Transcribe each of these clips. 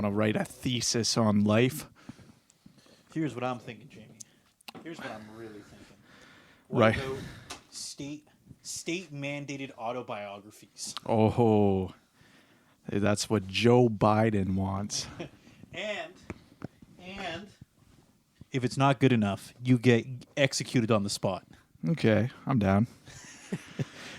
want to write a thesis on life. Here's what I'm thinking, Jamie. Here's what I'm really thinking. Right. What about state mandated autobiographies? Oh, that's what Joe Biden wants. And if it's not good enough, you get executed on the spot. Okay, I'm down.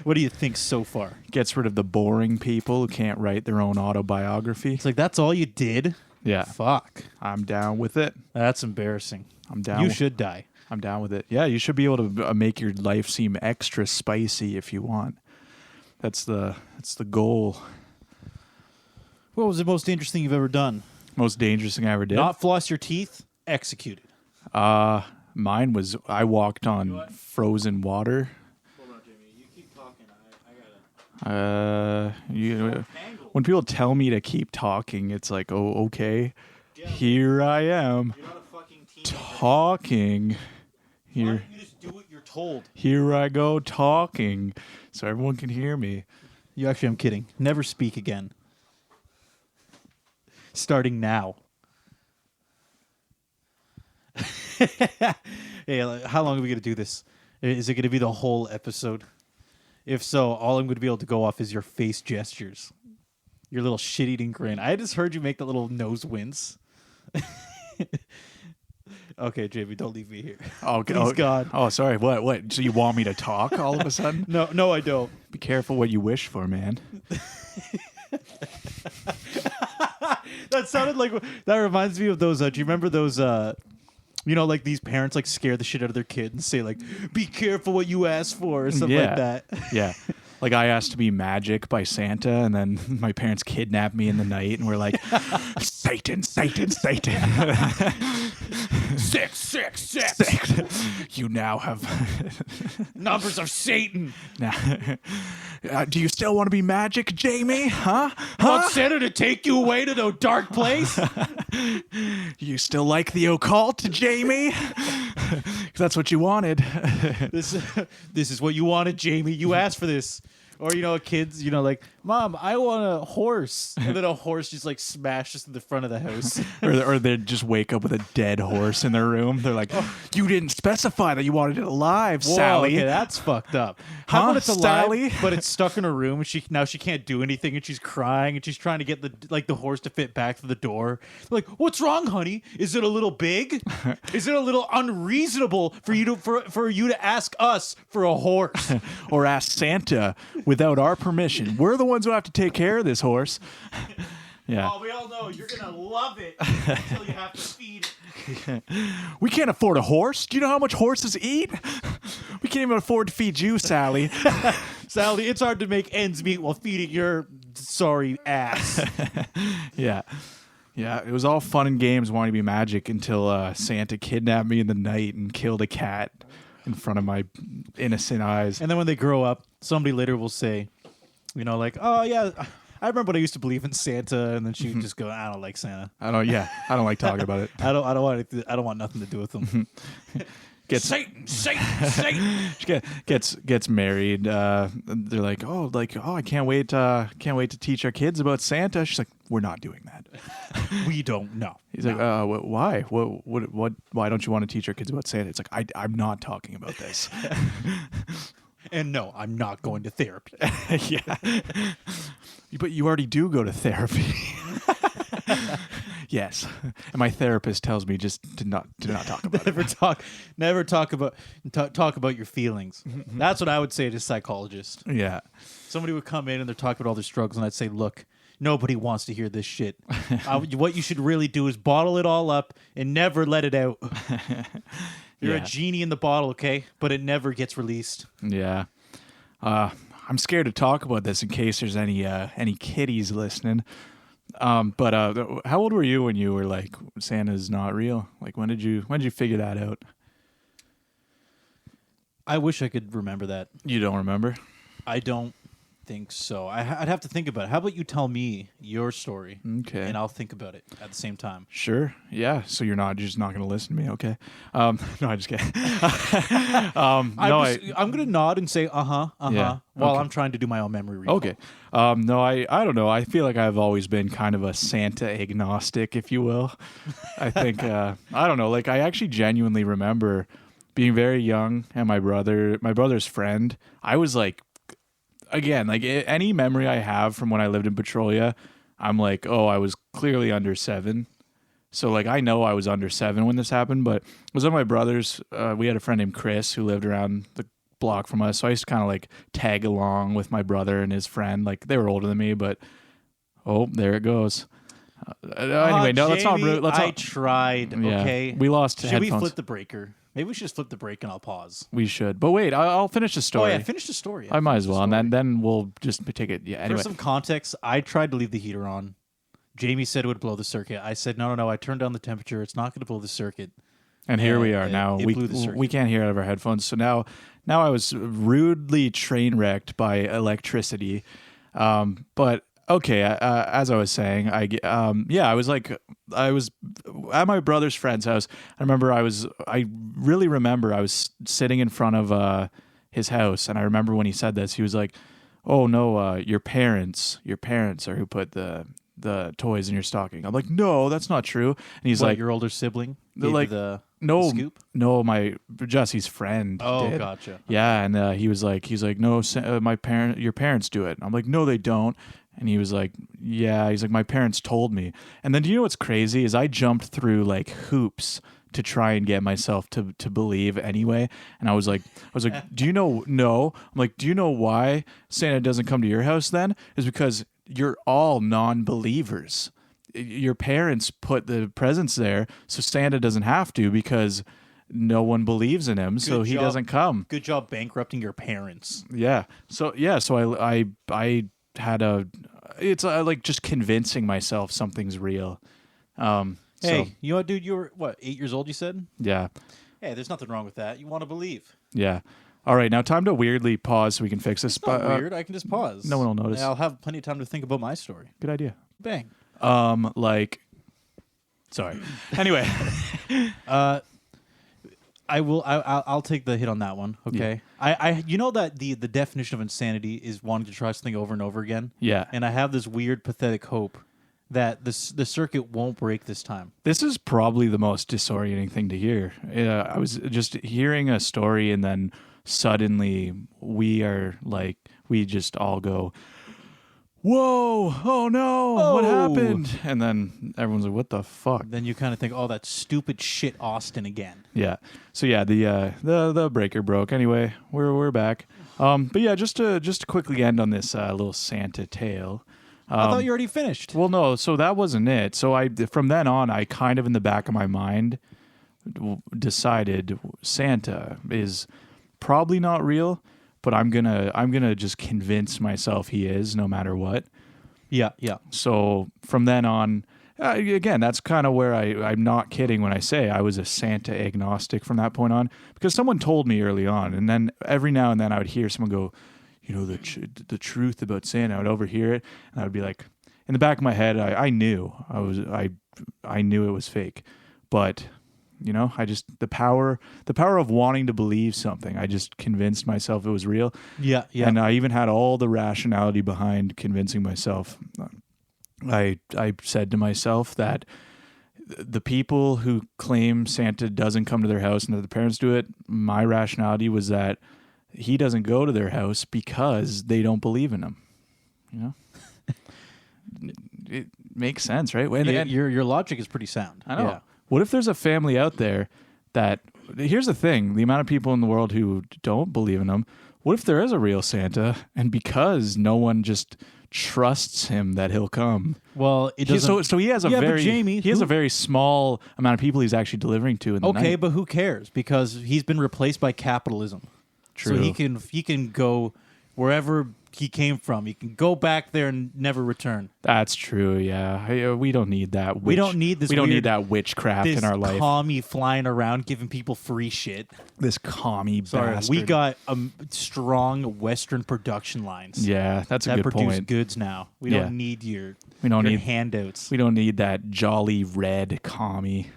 What do you think so far? Gets rid of the boring people who can't write their own autobiography. It's like, that's all you did? Yeah. Fuck. I'm down with it. That's embarrassing. I'm down. You should die. I'm down with it. Yeah, you should be able to make your life seem extra spicy if you want. That's the goal. What was the most dangerous thing you've ever done? Most dangerous thing I ever did? Not floss your teeth, executed. Mine was I walked on frozen water. Hold on, Jimmy. You keep talking. I gotta... When people tell me to keep talking, it's like, oh, okay. Yeah, here I am. You're not a fucking teenager. Talking. Here. Why don't you just do what you're told? Here I go talking, so everyone can hear me. You actually, I'm kidding. Never speak again. Starting now. Hey, how long are we going to do this? Is it going to be the whole episode? If so, all I'm going to be able to go off is your face gestures. Your little shit-eating grin. I just heard you make the little nose wince. Okay, Jamie, don't leave me here. Oh, Please, God. Oh, sorry. What? So you want me to talk all of a sudden? No, I don't. Be careful what you wish for, man. That sounded like... That reminds me of those... do you remember those... like these parents like scare the shit out of their kid and say like, "Be careful what you ask for," or something like that. Yeah. Like I asked to be magic by Santa, and then my parents kidnapped me in the night, and we're like, Satan, Satan, Satan. 666. You now have Numbers of Satan. Now, do you still want to be magic, Jamie? Huh? Want Santa to take you away to the dark place? You still like the occult, Jamie? 'Cause that's what you wanted. This is what you wanted, Jamie. You asked for this. Or, kids, like, "Mom, I want a horse." And then a horse just, like, smashes to the front of the house. or they just wake up with a dead horse in their room. They're like, "You didn't specify that you wanted it alive, Whoa, Sally." Okay, that's fucked up. How about it's alive, Sally? but it's stuck in her room, and she can't do anything, and she's crying, and she's trying to get the horse to fit back through the door. Like, "What's wrong, honey? Is it a little big? Is it a little unreasonable for you to ask us for a horse?" Or ask Santa without our permission. We're the ones who have to take care of this horse. Yeah. Oh, we all know you're gonna love it until you have to feed it. We can't afford a horse. Do you know how much horses eat? We can't even afford to feed you, Sally. Sally, it's hard to make ends meet while feeding your sorry ass. Yeah. Yeah, it was all fun and games wanting to be magic until Santa kidnapped me in the night and killed a cat in front of my innocent eyes. And then when they grow up, somebody later will say, like, "Oh, yeah, I remember when I used to believe in Santa," and then she would just go, "I don't like Santa. I don't like talking about it. I don't want nothing to do with him." Satan. She gets married. They're like, I can't wait to teach our kids about Santa. She's like, "We're not doing that. We don't know." He's like, why? What? Why don't you want to teach our kids about Santa? It's like, I'm not talking about this. And no, I'm not going to therapy. Yeah, but you already do go to therapy. Yes, and my therapist tells me just to not talk about it. Never talk about your feelings. That's what I would say to a psychologist. Yeah, somebody would come in and they're talking about all their struggles, and I'd say, "Look, nobody wants to hear this shit. What you should really do is bottle it all up and never let it out. You're a genie in the bottle, okay? But it never gets released." Yeah. I'm scared to talk about this in case there's any kiddies listening. But how old were you when you were like, Santa's not real? Like, when did you figure that out? I wish I could remember that. You don't remember? I don't. think so. I'd have to think about it. How about you tell me your story? Okay. And I'll think about it at the same time. Sure. Yeah. So you're just not going to listen to me. Okay. No, I just kidding. I'm going to nod and say, Yeah, while okay. I'm trying to do my own memory recall. Okay. No, I don't know. I feel like I've always been kind of a Santa agnostic, if you will. I think, I don't know. Like, I actually genuinely remember being very young and my brother's friend, I was like, again, like any memory I have from when I lived in Petrolia, I'm like, oh, I was clearly under 7. So like I know I was under 7 when this happened, but it was one of my brothers. We had a friend named Chris who lived around the block from us. So I used to kind of like tag along with my brother and his friend. Like they were older than me, but oh, there it goes. Anyway, no, that's not Jamie, rude. I tried, Yeah, okay? we lost Should headphones. we flip the breaker? Maybe we should just flip the break and I'll pause. We should. But wait, I'll finish the story. Oh, yeah, finish the story. I might as well. And then we'll just take it. Yeah, anyway. For some context, I tried to leave the heater on. Jamie said it would blow the circuit. I said, no. I turned down the temperature. It's not going to blow the circuit. And here we are And now. it blew the circuit. We can't hear out of our headphones. So now I was rudely train wrecked by electricity. But okay, as I was saying, I was at my brother's friend's house. I really remember I was sitting in front of his house, and I remember when he said this, he was like, "Oh no, your parents are who put the toys in your stocking." I'm like, "No, that's not true." And he's What, like, your older sibling? They're Gave like, you the scoop? No, my Jesse's friend. Oh, did. gotcha. Yeah, and he's like, no, your parents do it. I'm like, no, they don't. And he was like, yeah. He's like, my parents told me. And then do you know what's crazy is I jumped through like hoops to try and get myself to believe anyway. And I was like, do you know? No. I'm like, do you know why Santa doesn't come to your house then? Is because you're all non-believers. Your parents put the presents there, so Santa doesn't have to because no one believes in him, so he doesn't come. Good job bankrupting your parents. Yeah. So I had it's like just convincing myself something's real. Hey, you know what, dude? You were, 8 years old, you said? Yeah. Hey, there's nothing wrong with that. You want to believe. Yeah. All right, now time to weirdly pause so we can fix this. It's not weird. I can just pause. No one will notice. And I'll have plenty of time to think about my story. Good idea. Bang. Sorry. Anyway. I'll take the hit on that one. Okay. Yeah. You know that the definition of insanity is wanting to try something over and over again. Yeah. And I have this weird, pathetic hope that the circuit won't break this time. This is probably the most disorienting thing to hear. I was just hearing a story, and then suddenly we just all go, whoa, oh no, what happened? And then everyone's like, what the fuck? Then you kind of think, oh, that stupid shit Austin again. Yeah. So yeah, the breaker broke. Anyway, we're back. But yeah, just to quickly end on this little Santa tale. I thought you already finished. Well, no, so that wasn't it. So from then on, I kind of in the back of my mind decided Santa is probably not real, but I'm gonna just convince myself he is, no matter what. Yeah. So from then on, again, that's kind of where I'm not kidding when I say I was a Santa agnostic from that point on, because someone told me early on, and then every now and then I would hear someone go, you know, the truth about Santa. I would overhear it, and I would be like, in the back of my head, I knew I knew it was fake, but. You know, I just the power of wanting to believe something. I just convinced myself it was real. Yeah. And I even had all the rationality behind convincing myself. I said to myself that the people who claim Santa doesn't come to their house and that the parents do it, my rationality was that he doesn't go to their house because they don't believe in him. You know, it makes sense, right? Your logic is pretty sound. I know. Yeah. What if there's a family out there that, here's the thing, the amount of people in the world who don't believe in him, what if there is a real Santa, and because no one just trusts him that he'll come? Well, it doesn't... So he has a very small amount of people he's actually delivering to in the night. Okay, but who cares? Because he's been replaced by capitalism. True. So he can go wherever he came from. He can go back there and never return. That's true. Yeah, we don't need that. We don't need this. We don't weird, need that witchcraft this in our life. commie flying around giving people free shit. This commie bastard. We got strong Western production lines. Yeah, that's a that good produce point. goods now. We don't need your handouts. We don't need that jolly red commie.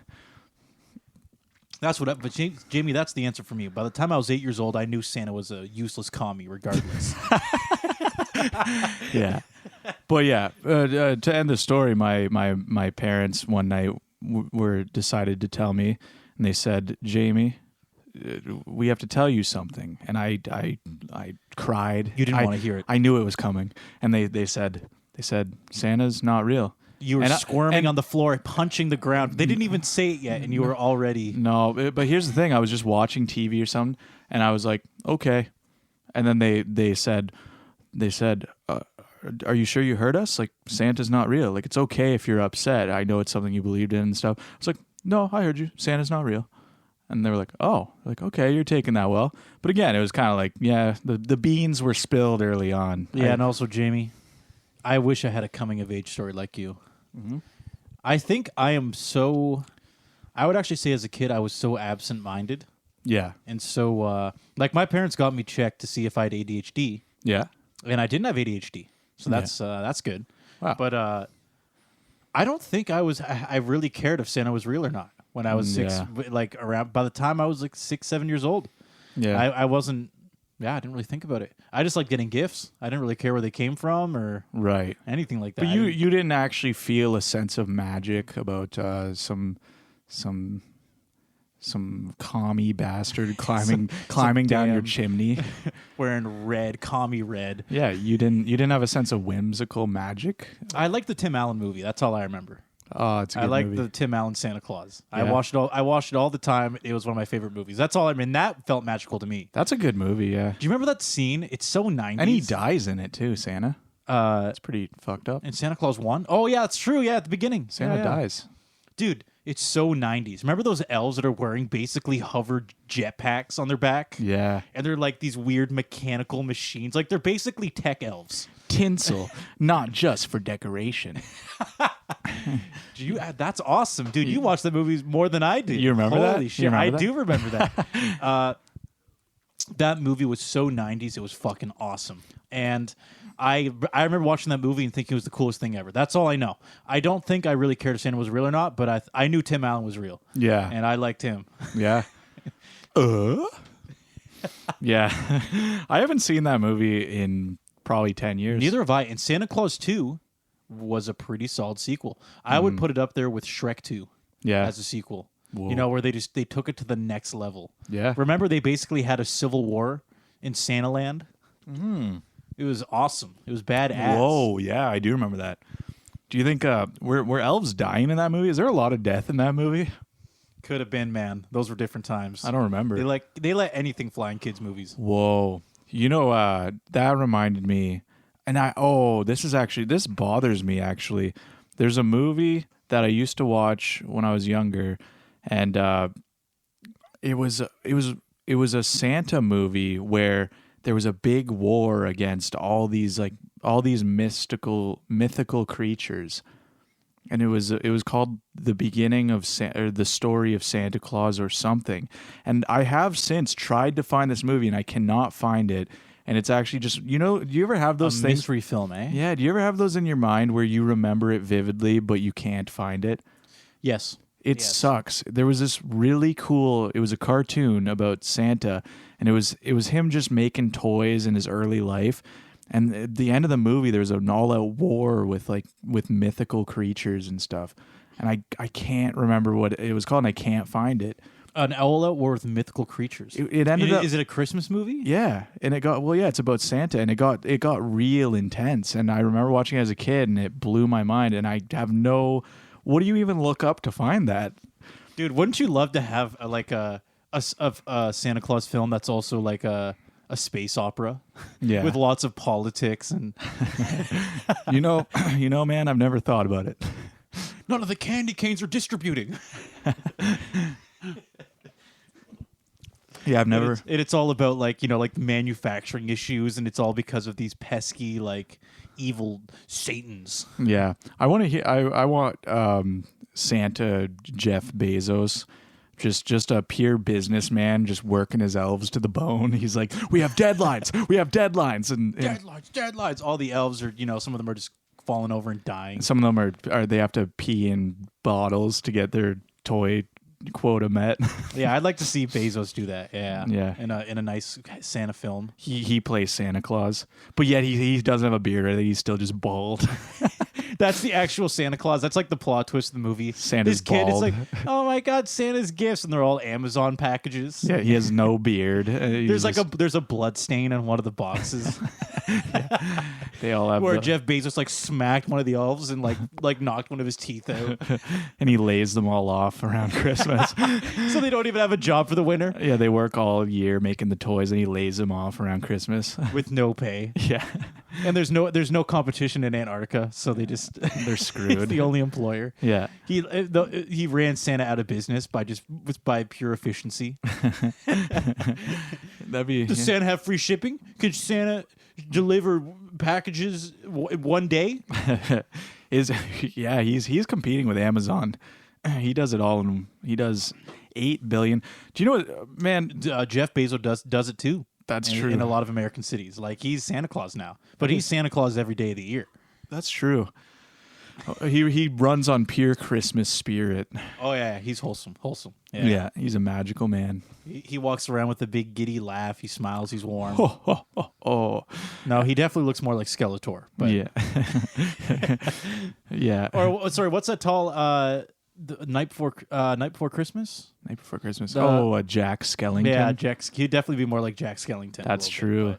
That's what. But Jamie, that's the answer for me. By the time I was 8 years old, I knew Santa was a useless commie, regardless. Yeah, but yeah. To end the story, my parents one night were decided to tell me, and they said, "Jamie, we have to tell you something." And I cried. You didn't want to hear it. I knew it was coming, and they said Santa's not real. You were squirming on the floor, punching the ground. They didn't even say it yet, and you were already... No, but here's the thing. I was just watching TV or something, and I was like, okay. And then they said, are you sure you heard us? Like, Santa's not real. Like, it's okay if you're upset. I know it's something you believed in and stuff. I was like, no, I heard you. Santa's not real. And they were like, oh, like, okay, you're taking that well. But again, it was kind of like, yeah, the beans were spilled early on. Yeah, and also, Jamie, I wish I had a coming-of-age story like you. Mm-hmm. I think I would actually say as a kid, I was so absent-minded. Yeah. And so, like, my parents got me checked to see if I had ADHD. Yeah. And I didn't have ADHD. So that's good. Wow. But I don't think I really cared if Santa was real or not when I was six. Like, around, by the time I was like 6, 7 years old. Yeah. I wasn't... Yeah, I didn't really think about it. I just like getting gifts. I didn't really care where they came from or anything like that. But you didn't actually feel a sense of magic about some commie bastard climbing down your chimney, wearing red, commie red. Yeah, you didn't have a sense of whimsical magic. I like the Tim Allen movie. That's all I remember. Oh, it's a good I like movie. the Tim Allen Santa Claus. Yeah. I watched it all the time. It was one of my favorite movies. That's all I mean. That felt magical to me. That's a good movie, yeah. Do you remember that scene? It's so 90s. And he dies in it too, Santa. It's pretty fucked up. In Santa Claus 1? Oh, yeah, it's true. Yeah, at the beginning. Santa dies. Dude, it's so 90s. Remember those elves that are wearing basically hovered jetpacks on their back? Yeah. And they're like these weird mechanical machines. Like, they're basically tech elves. Tinsel, not just for decoration. That's awesome, dude. You watched the movies more than I did. You remember that? Holy shit, I do remember that. That movie was so 90s. It was fucking awesome. And I remember watching that movie and thinking it was the coolest thing ever. That's all I know. I don't think I really cared if Santa was real or not, but I knew Tim Allen was real. Yeah. And I liked him. Yeah. Yeah. I haven't seen that movie in probably 10 years. Neither have I. And Santa Claus 2 was a pretty solid sequel. I would put it up there with Shrek 2 as a sequel. Whoa. You know, where they took it to the next level. Yeah. Remember, they basically had a civil war in Santa Land? Mm. It was awesome. It was badass. Whoa, yeah, I do remember that. Do you think were elves dying in that movie? Is there a lot of death in that movie? Could have been, man. Those were different times. I don't remember. They let anything fly in kids' movies. Whoa. You know, that reminded me, and this bothers me actually. There's a movie that I used to watch when I was younger, and it was a Santa movie where there was a big war against all these mythical creatures, and it was called The Beginning of or The Story of Santa Claus or something. And I have since tried to find this movie and I cannot find it. And it's actually just, do you ever have those things? Mystery film, eh? Yeah. Do you ever have those in your mind where you remember it vividly, but you can't find it? Yes. It sucks. There was this really cool, it was a cartoon about Santa, and it was him just making toys in his early life. And at the end of the movie, there was an all-out war with mythical creatures and stuff. And I can't remember what it was called, and I can't find it. An all-out war with mythical creatures. It ended up. Is it a Christmas movie? Yeah, and it's about Santa, and it got real intense. And I remember watching it as a kid, and it blew my mind. And I have no. What do you even look up to find that? Dude, wouldn't you love to have a Santa Claus film that's also like a space opera? Yeah. With lots of politics and man, I've never thought about it. None of the candy canes are distributing. Yeah, I've never. It's all about like like manufacturing issues, and it's all because of these pesky like evil satans. Yeah, I want to hear. I want Santa Jeff Bezos, just a pure businessman, just working his elves to the bone. He's like, we have deadlines, and Deadlines. All the elves are some of them are just falling over and dying. some of them are they have to pee in bottles to get their toy quota met. Yeah, I'd like to see Bezos do that. Yeah. in a nice Santa film. He plays Santa Claus, but yet he doesn't have a beard. I think he's still just bald. That's the actual Santa Claus. That's like the plot twist of the movie. Santa's this kid bald. is like, oh my god, Santa's gifts, and they're all Amazon packages. Yeah, he has no beard. There's a blood stain on one of the boxes they all have where Jeff Bezos like smacked one of the elves and like knocked one of his teeth out. and he lays them all off around Christmas. So they don't even have a job for the winter Yeah, they work all year making the toys, and he lays them off around Christmas. with no pay. Yeah, And there's no competition in Antarctica, so they just they're screwed. He's the only employer. Yeah, He ran Santa out of business by pure efficiency. that'd be. Does Santa have free shipping? Could Santa deliver packages one day? He's competing with Amazon. He does it all, and he does 8 billion. Do you know what, man? Jeff Bezos does it too. That's in, true. in a lot of American cities. Like he's Santa Claus now, but he's Santa Claus every day of the year. That's true. He runs on pure Christmas spirit. Oh yeah, he's wholesome. Yeah, he's a magical man. He walks around with a big giddy laugh. He smiles. He's warm. Oh. No, he definitely looks more like Skeletor. But Yeah. Yeah. Or sorry, what's that tall? The night before Christmas. Night Before Christmas. Jack Skellington. Yeah, he'd definitely be more like Jack Skellington. That's true.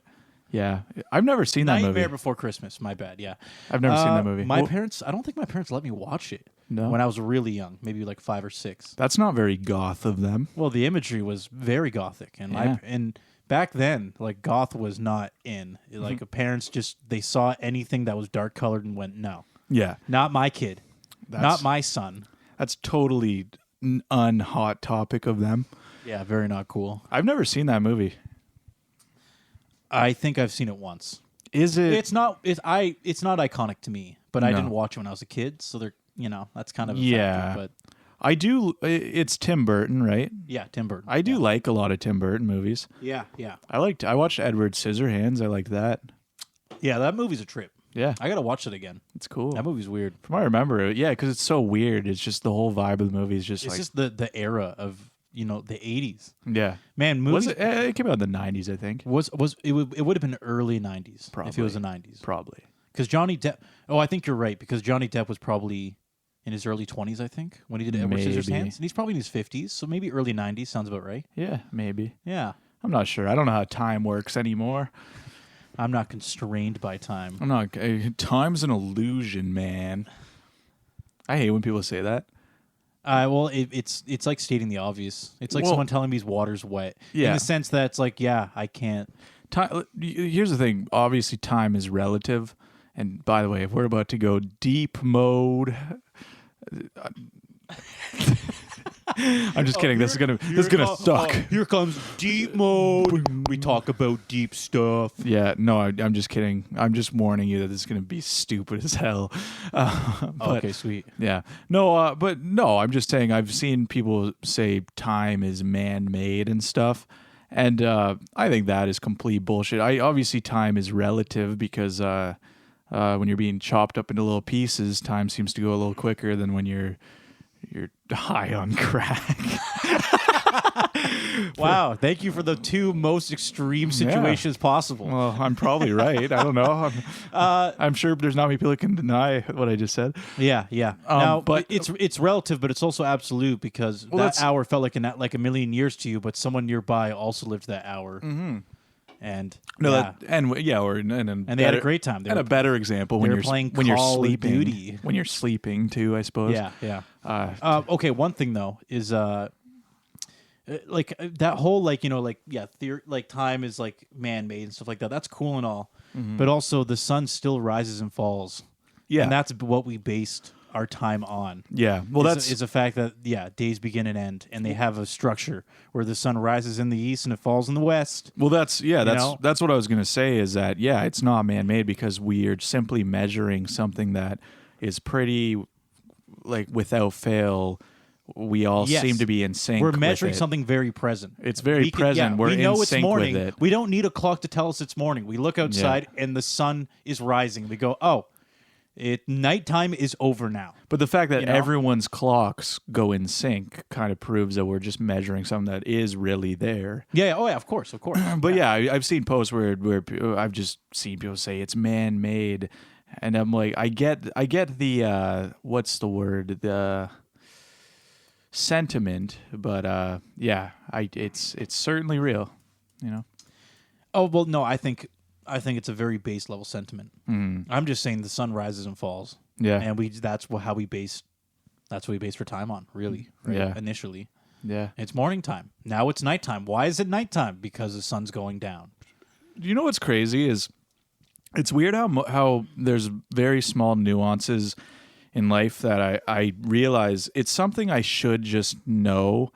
Yeah, I've never seen that movie. Nightmare Before Christmas. My bad. Yeah, I've never seen that movie. I don't think my parents let me watch it. No? When I was really young, maybe like 5 or 6. That's not very goth of them. Well, the imagery was very gothic, and Yeah. and back then, like goth was not in. Like parents they saw anything that was dark colored and went, no, Yeah, not my kid, not my son. that's totally an unhot topic of them. Yeah, very not cool. I've never seen that movie. I think I've seen it once. Is it? It's not iconic to me, but I No. didn't watch it when I was a kid, so that's kind of a Yeah. factor, but I do. It's Tim Burton, right? yeah, Tim Burton. I do like a lot of Tim Burton movies. Yeah. I watched Edward Scissorhands. I liked that. Yeah, that movie's a trip. Yeah, I gotta watch it again. it's cool. That movie's weird. From what I remember, yeah, because it's so weird. It's just the whole vibe of the movie is just It's like, just the era of the 80s. yeah. Man, Was movies it? It came out in the 90s, I think. it would have been early 90s if it was the 90s. Probably. Because Johnny Depp. Oh, I think you're right. Because Johnny Depp was probably in his early 20s, I think, when he did Edward Maybe. Scissorhands, and he's probably in his 50s, so maybe early 90s sounds about right. Yeah, maybe. Yeah, I'm not sure. I don't know how time works anymore. I'm not constrained by time. I'm not. Time's an illusion, man. I hate when people say that. Well, it's like stating the obvious. It's like Well- someone telling me his water's wet. Yeah. In the sense that it's like, yeah, I can't. Time. Here's the thing. Obviously, time is relative. And by the way, if we're about to go deep mode, I'm just kidding. This is gonna suck. Here comes deep mode. We talk about deep stuff. Yeah, no, I'm just kidding. I'm just warning you that this is gonna be stupid as hell. But, Okay, sweet. Yeah. No, but no, I'm just saying I've seen people say time is man-made and stuff. And I think that is complete bullshit. Obviously time is relative because when you're being chopped up into little pieces, time seems to go a little quicker than when you're high on crack. Wow, thank you for the 2 most extreme situations possible. Well, I'm probably right. I don't know. I'm sure there's not many people that can deny what I just said. Yeah. Now, but- but it's relative, but it's also absolute because that that's- hour felt like a million years to you, but someone nearby also lived that hour. Mm-hmm. And No, yeah. and they had a great time. They And were- a better example when were you're playing when you're Call of sleeping. Duty. When you're sleeping too, I suppose. Yeah. Okay, one thing though is that whole theory, like time is like man-made and stuff like that. That's cool and all, but also the sun still rises and falls. Yeah. and that's what we based our time on. Yeah. Well, is the fact that days begin and end, and they have a structure where the sun rises in the east and it falls in the west. Well, that's what I was going to say is that, it's not man-made because we are simply measuring something that is pretty, like, without fail, we all seem to be in sync. We're measuring with it. Something very present. It's very present. We're we know in it's sync morning. with it. We don't need a clock to tell us it's morning. We look outside and the sun is rising. We go, oh, nighttime is over now. But the fact that everyone's clocks go in sync kind of proves that we're just measuring something that is really there. Yeah. Oh, yeah. Of course. But I've seen posts where I've just seen people say it's man-made, and I'm like, I get the what's the word, the sentiment, but it's certainly real, Oh well, no, I think it's a very base level sentiment. I'm just saying the sun rises and falls. Yeah, and that's what we base our time on, really. Right? Yeah, initially. Yeah, it's morning time. Now it's nighttime. Why is it nighttime? Because the sun's going down. You know what's crazy is it's weird how there's very small nuances in life that I realize it's something I should just know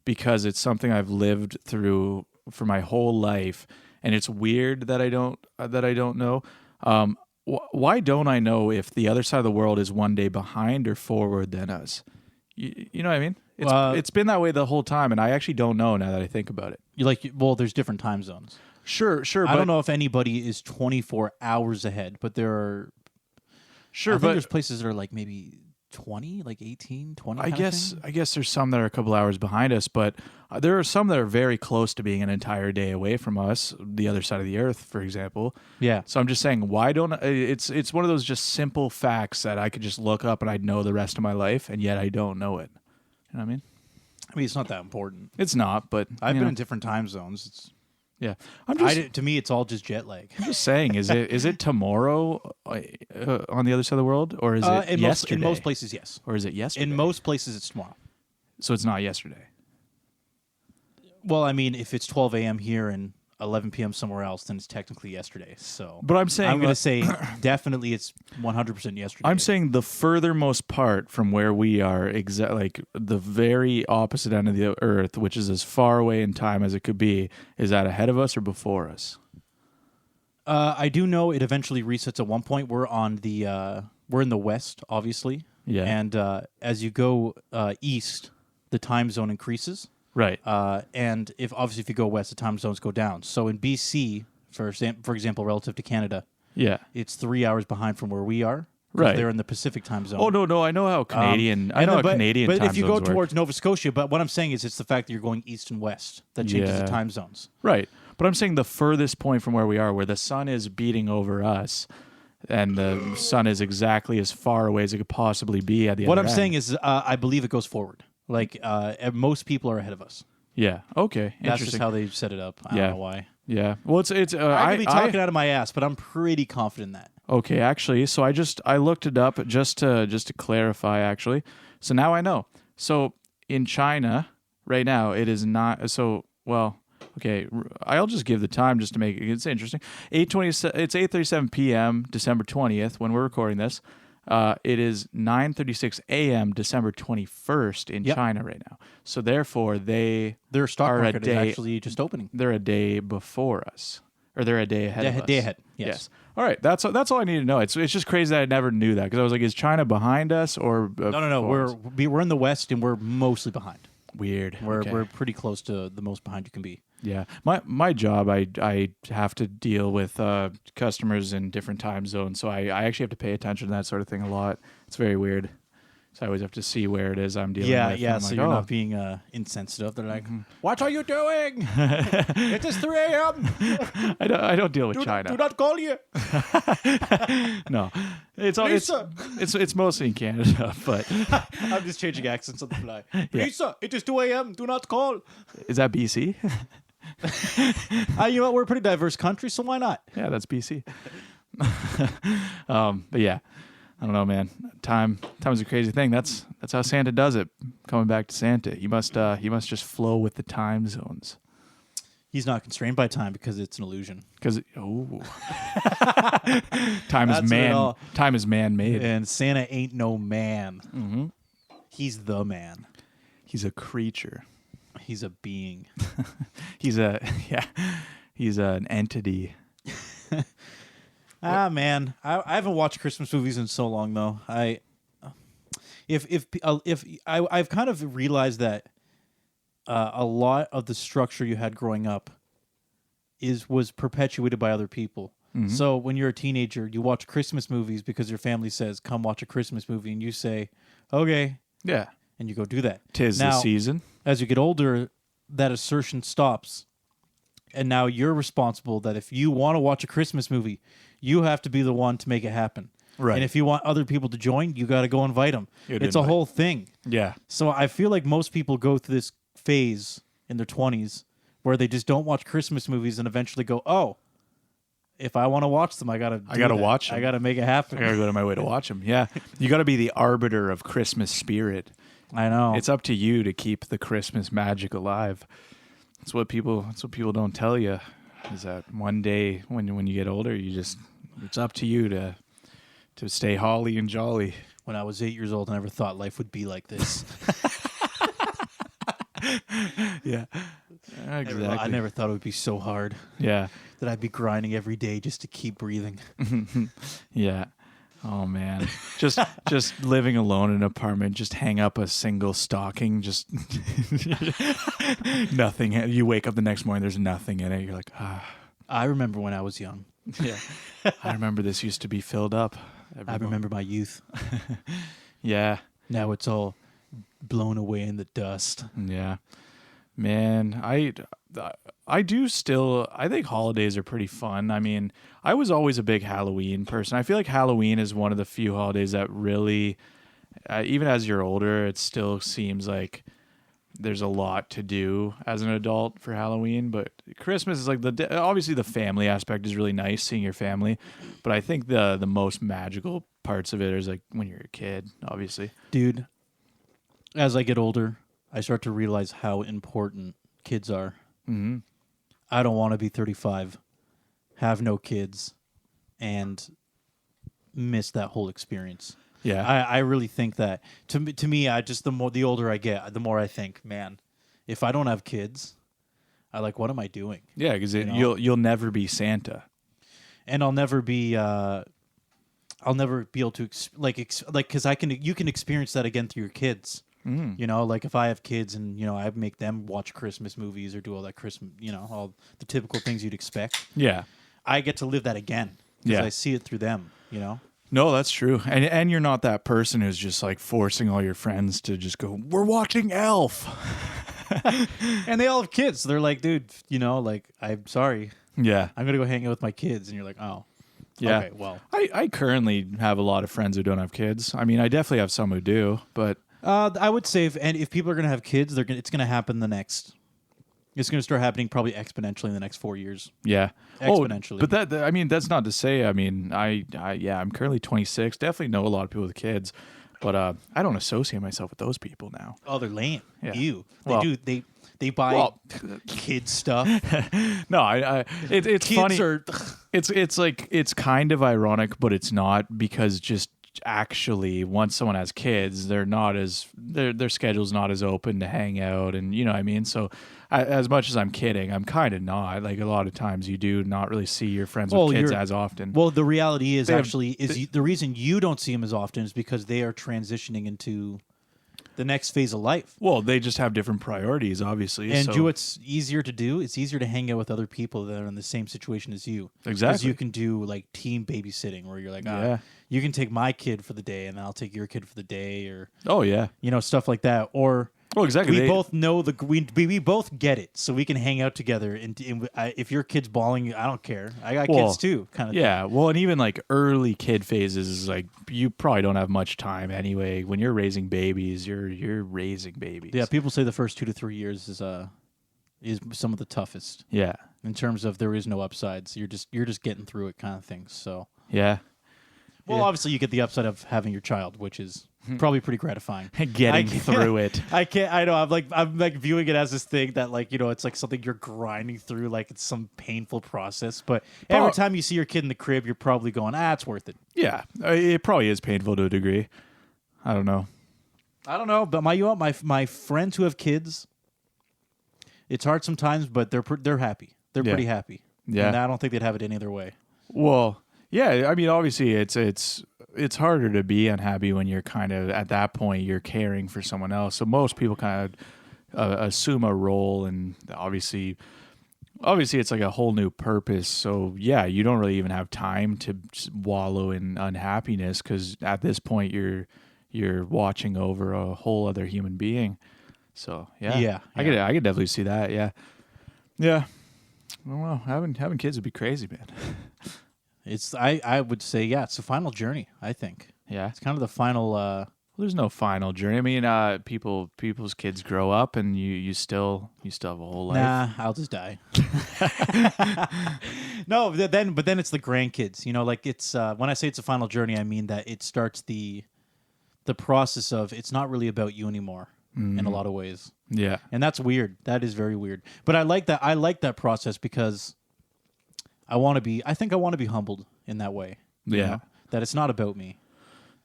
because it's something I've lived through for my whole life, and it's weird that I don't know. Why don't I know if the other side of the world is one day behind or forward than us? You know what I mean? It's been that way the whole time, and I actually don't know now that I think about it. There's different time zones. Sure. I don't know if anybody is 24 hours ahead, but there are. Sure, I think there's places that are like maybe 20, like 18, 20. I guess there's some that are a couple hours behind us, but there are some that are very close to being an entire day away from us, the other side of the earth, for example. Yeah. So I'm just saying, why don't it's one of those just simple facts that I could just look up and I'd know the rest of my life, and yet I don't know it. You know what I mean? I mean, it's not that important. It's not, but I've been in different time zones. To me, it's all just jet lag. I'm just saying, is it tomorrow on the other side of the world, or is it yesterday? In most places, yes. Or is it yesterday? In most places, it's tomorrow. So it's not yesterday. Well, I mean, if it's 12 a.m. here and 11 p.m. somewhere else, then it's technically yesterday. So, but I'm saying I'm going to say definitely it's 100% yesterday. I'm saying the furthermost part from where we are, like the very opposite end of the earth, which is as far away in time as it could be, is that ahead of us or before us? I do know it eventually resets at one point. We're in the west, obviously. Yeah. And as you go east, the time zone increases. Right. And if you go west, the time zones go down. So in BC, for example, relative to Canada, it's 3 hours behind from where we are. Right. They're in the Pacific time zone. Oh no, I know how Canadian. I know how Canadian. But time if you go zones work. towards Nova Scotia, but what I'm saying is, it's the fact that you're going east and west that changes the time zones. Right. But I'm saying the furthest point from where we are, where the sun is beating over us, and the sun is exactly as far away as it could possibly be at the What other I'm end. saying is, I believe it goes forward. Like most people are ahead of us. Yeah. Okay. That's just how they set it up. I don't know why. Yeah. Well, it's. I could be talking out of my ass, but I'm pretty confident in that. Okay, actually, so I looked it up just to clarify. Actually, so now I know. So in China right now, it is not. So well, okay. I'll just give the time just to make it's interesting. 8:20. It's 8:37 p.m. December 20th when we're recording this. It is 9:36 a.m. December 21st in China right now. So therefore, their stock market is actually just opening. They're a day before us, or they're a day ahead of us. Day ahead. Yes. All right. That's all I need to know. It's just crazy that I never knew that because I was like, is China behind us or no? We're in the west and we're mostly behind. Weird. We're pretty close to the most behind you can be. Yeah. My job, I have to deal with customers in different time zones, so I actually have to pay attention to that sort of thing a lot. It's very weird. So I always have to see where it is I'm dealing with. Yeah. I'm So like, you're not being insensitive. They're like, "What are you doing? It is 3 a.m. I don't deal with China. Do not call you." No, it's mostly in Canada, but I'm just changing accents on the fly. Lisa, it is 2 a.m. Do not call. Is that BC? You know what? We're a pretty diverse country, so why not? Yeah, that's BC. But yeah, I don't know, man. Time is a crazy thing. That's how Santa does it. Coming back to Santa, he must just flow with the time zones. He's not constrained by time because it's an illusion. Because time is man-made. And Santa ain't no man. Mm-hmm. He's the man. He's a creature. He's a being. He's an entity. Man, I haven't watched Christmas movies in so long though. I've kind of realized that a lot of the structure you had growing up was perpetuated by other people. Mm-hmm. So when you're a teenager, you watch Christmas movies because your family says, "Come watch a Christmas movie," and you say, "Okay," Yeah. and you go do that. 'Tis the season. As you get older, that assertion stops. And now you're responsible that if you want to watch a Christmas movie, you have to be the one to make it happen. Right. And if you want other people to join, you got to go invite them. It's a whole thing. Yeah. So I feel like most people go through this phase in their 20s where they just don't watch Christmas movies and eventually go, "Oh, if I want to watch them, I got to watch them. I got to make it happen. I got to go to my way to watch them." Yeah. You got to be the arbiter of Christmas spirit. I know. It's up to you to keep the Christmas magic alive. That's what people don't tell you, is that one day when you get older, it's up to you to stay holly and jolly. When I was 8 years old, I never thought life would be like this. Yeah. Exactly. I never thought it would be so hard. Yeah. That I'd be grinding every day just to keep breathing. Yeah. Oh man. Just living alone in an apartment, just hang up a single stocking, just nothing. You wake up the next morning, there's nothing in it. You're like, ah. I remember when I was young. Yeah. I remember this used to be filled up. I remember my youth. Yeah. Now it's all blown away in the dust. Yeah. Man, I do still, I think holidays are pretty fun. I mean, I was always a big Halloween person. I feel like Halloween is one of the few holidays that really, even as you're older, it still seems like there's a lot to do as an adult for Halloween. But Christmas is like obviously the family aspect is really nice, seeing your family. But I think the most magical parts of it is like when you're a kid, obviously. Dude, as I get older, I start to realize how important kids are. Mm-hmm. I don't want to be 35, have no kids, and miss that whole experience. Yeah. I really think that. To me, the older I get, the more I think, man, if I don't have kids, what am I doing? Yeah, because you'll never be Santa, and I'll never be able to because you can experience that again through your kids. Mm. You know, like if I have kids and, I make them watch Christmas movies or do all that Christmas, all the typical things you'd expect. Yeah. I get to live that again because I see it through them, No, that's true. And you're not that person who's just like forcing all your friends to just go, "We're watching Elf." And they all have kids. So they're like, "Dude, I'm sorry. Yeah. I'm going to go hang out with my kids." And you're like, "Oh, yeah." Okay, well. I currently have a lot of friends who don't have kids. I mean, I definitely have some who do, but I would say if people are going to have kids, it's going to happen it's going to start happening probably exponentially in the next 4 years. Yeah. Exponentially. But that's not to say, I'm currently 26, definitely know a lot of people with kids, but I don't associate myself with those people now. Oh, they're lame. Yeah. Ew. They buy kid stuff. No, it's kids funny. It's kind of ironic, but it's not, because just actually once someone has kids, they're not as their schedule's not as open to hang out, and you know what I mean. So as much as I'm kidding, I'm kind of not. Like a lot of times you do not really see your friends with kids as often. Well, the reality is the reason you don't see them as often is because they are transitioning into the next phase of life. Well, they just have different priorities, obviously. And do what's easier to do? It's easier to hang out with other people that are in the same situation as you. Exactly. Because you can do like team babysitting, where you're like, you can take my kid for the day, and I'll take your kid for the day, or stuff like that. Or exactly. We both know we both get it, so we can hang out together. And if your kid's bawling, I don't care. I got kids too, kind of. Yeah. Well, and even like early kid phases is like you probably don't have much time anyway. When you're raising babies, you're raising babies. Yeah. People say the first 2 to 3 years is some of the toughest. Yeah. In terms of there is no upsides. You're just getting through it, kind of thing. So yeah. Well, obviously you get the upside of having your child, which is Probably pretty gratifying. Getting through it. I can't. I know. I'm like viewing it as this thing that like it's like something you're grinding through, like it's some painful process. But every time you see your kid in the crib, you're probably going, it's worth it. Yeah, it probably is painful to a degree. I don't know, but my friends who have kids, it's hard sometimes, but they're happy. They're pretty happy. Yeah, and I don't think they'd have it any other way. Well, yeah. I mean, obviously, it's harder to be unhappy when you're kind of at that point you're caring for someone else. So most people kind of assume a role, and obviously it's like a whole new purpose. So yeah, you don't really even have time to wallow in unhappiness because at this point you're watching over a whole other human being. So yeah. I could definitely see that. Yeah. Well, having kids would be crazy, man. I would say it's the final journey. I think it's kind of the final. There's no final journey. I mean, people's kids grow up, and you still have a whole life. Nah, I'll just die. No, but then it's the grandkids. Like it's when I say it's a final journey, I mean that it starts the process of it's not really about you anymore in a lot of ways. Yeah, and that's weird. That is very weird. But I like that. I like that process because I think I want to be humbled in that way. Yeah, that it's not about me.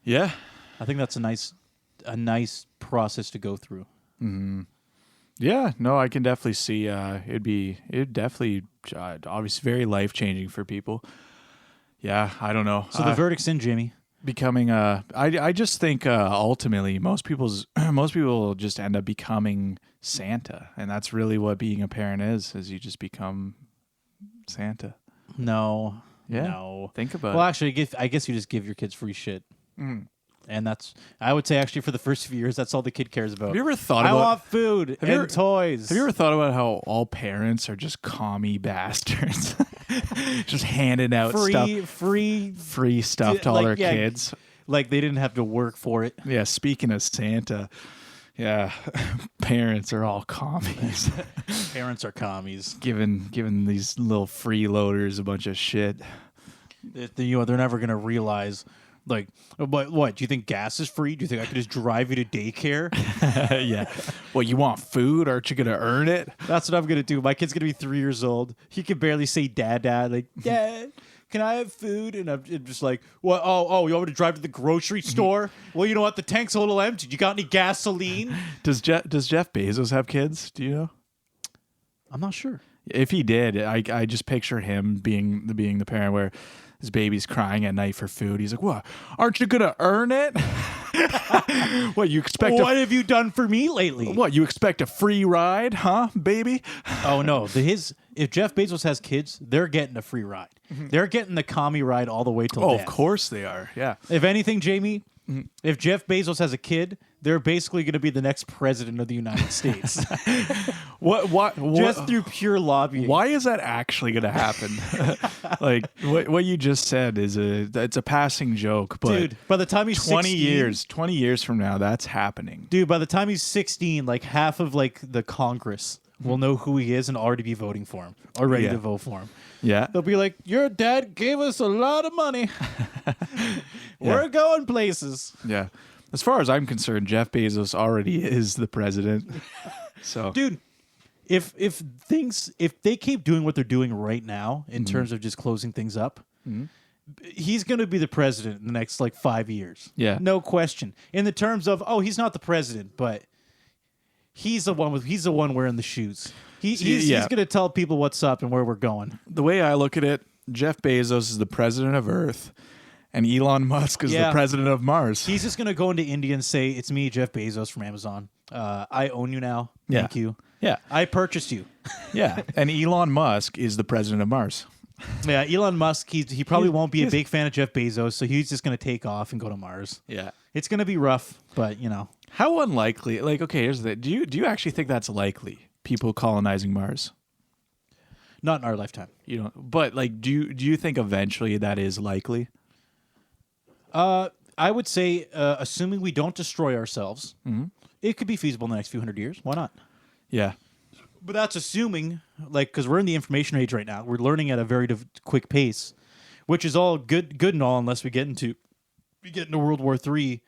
Yeah. I think that's a nice process to go through. Mm-hmm. Yeah, no, I can definitely see it'd definitely obviously very life-changing for people. Yeah, I don't know. So the verdict's in, Jamie. Becoming I just think ultimately most people just end up becoming Santa, and that's really what being a parent is you just become Santa. No. Yeah. No. Think about it. Well, actually, I guess you just give your kids free shit. And I would say, actually, for the first few years, that's all the kid cares about. Have you ever thought about... I want food and toys. Have you ever thought about how all parents are just commie bastards? Just handing out free stuff to all their kids. Like they didn't have to work for it. Yeah, speaking of Santa, yeah, parents are all commies. Parents are commies. Giving these little freeloaders a bunch of shit. They're never going to realize... Like, what? Do you think gas is free? Do you think I could just drive you to daycare? Yeah. Well, you want food? Aren't you going to earn it? That's what I'm going to do. My kid's going to be 3 years old. He can barely say dad. Like, Dad, can I have food? And I'm just like, what? Oh, you want me to drive to the grocery store? Well, you know what? The tank's a little empty. You got any gasoline? Does Jeff Bezos have kids? Do you know? I'm not sure. If he did, I just picture him being the parent where his baby's crying at night for food. He's like, "What? Aren't you gonna earn it? What you expect? What have you done for me lately? What you expect a free ride, huh, baby?" Oh no, if Jeff Bezos has kids, they're getting a free ride. They're getting the commie ride all the way till death. Of course they are. Yeah. If anything, Jamie, if Jeff Bezos has a kid, they're basically going to be the next president of the United States. What? Just through pure lobbying. Why is that actually going to happen? Like what you just said it's a passing joke, but dude, by the time he's 20 years from now, that's happening. Dude, by the time he's 16, like half of like the Congress will know who he is and already be voting for him, or ready to vote for him. Yeah. They'll be like, your dad gave us a lot of money. We're going places. Yeah. As far as I'm concerned, Jeff Bezos already is the president. So, dude, if they keep doing what they're doing right now in terms of just closing things up, he's going to be the president in the next like 5 years. Yeah. No question. In the terms of, he's not the president, but he's the one wearing the shoes. He's going to tell people what's up and where we're going. The way I look at it, Jeff Bezos is the president of Earth, and Elon Musk is the president of Mars. He's just going to go into India and say, "It's me, Jeff Bezos from Amazon. I own you now. Thank you. Yeah. I purchased you." Yeah. And Elon Musk is the president of Mars. Yeah, Elon Musk, he probably won't be a big fan of Jeff Bezos, so he's just going to take off and go to Mars. Yeah. It's going to be rough, but, How unlikely? Like, okay, here's the thing. Do you actually think that's likely? People colonizing Mars? Not in our lifetime. You know, but like, do you think eventually that is likely? I would say, assuming we don't destroy ourselves, it could be feasible in the next few hundred years. Why not? Yeah. But that's assuming, like, because we're in the information age right now. We're learning at a very quick pace, which is all good and all, unless we get into World War III.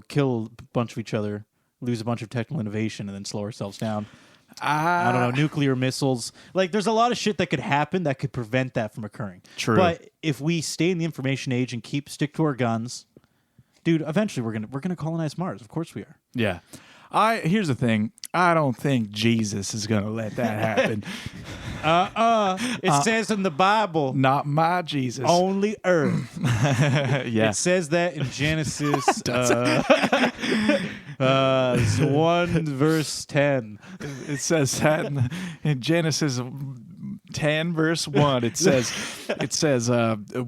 kill a bunch of each other, lose a bunch of technical innovation, and then slow ourselves down. I don't know, nuclear missiles. Like, there's a lot of shit that could happen that could prevent that from occurring. True. But if we stay in the information age and stick to our guns, dude, eventually we're gonna colonize Mars. Of course we are. Yeah. Here's the thing. I don't think Jesus is gonna let that happen. It says in the Bible, Not my Jesus. only Earth. Yeah. It says that in Genesis 1 verse 10. It says that in Genesis 10 verse 1. It says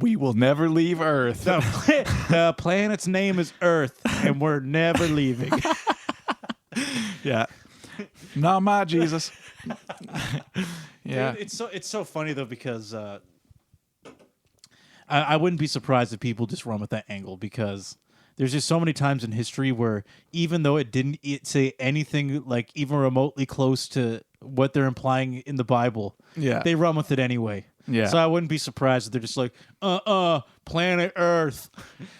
we will never leave Earth. The planet's name is Earth, and we're never leaving. Yeah. Not my Jesus. Yeah. Dude, it's so funny though, because I wouldn't be surprised if people just run with that angle, because there's just so many times in history where even though it didn't say anything like even remotely close to what they're implying in the Bible, they run with it anyway. Yeah. So I wouldn't be surprised if they're just like, planet Earth.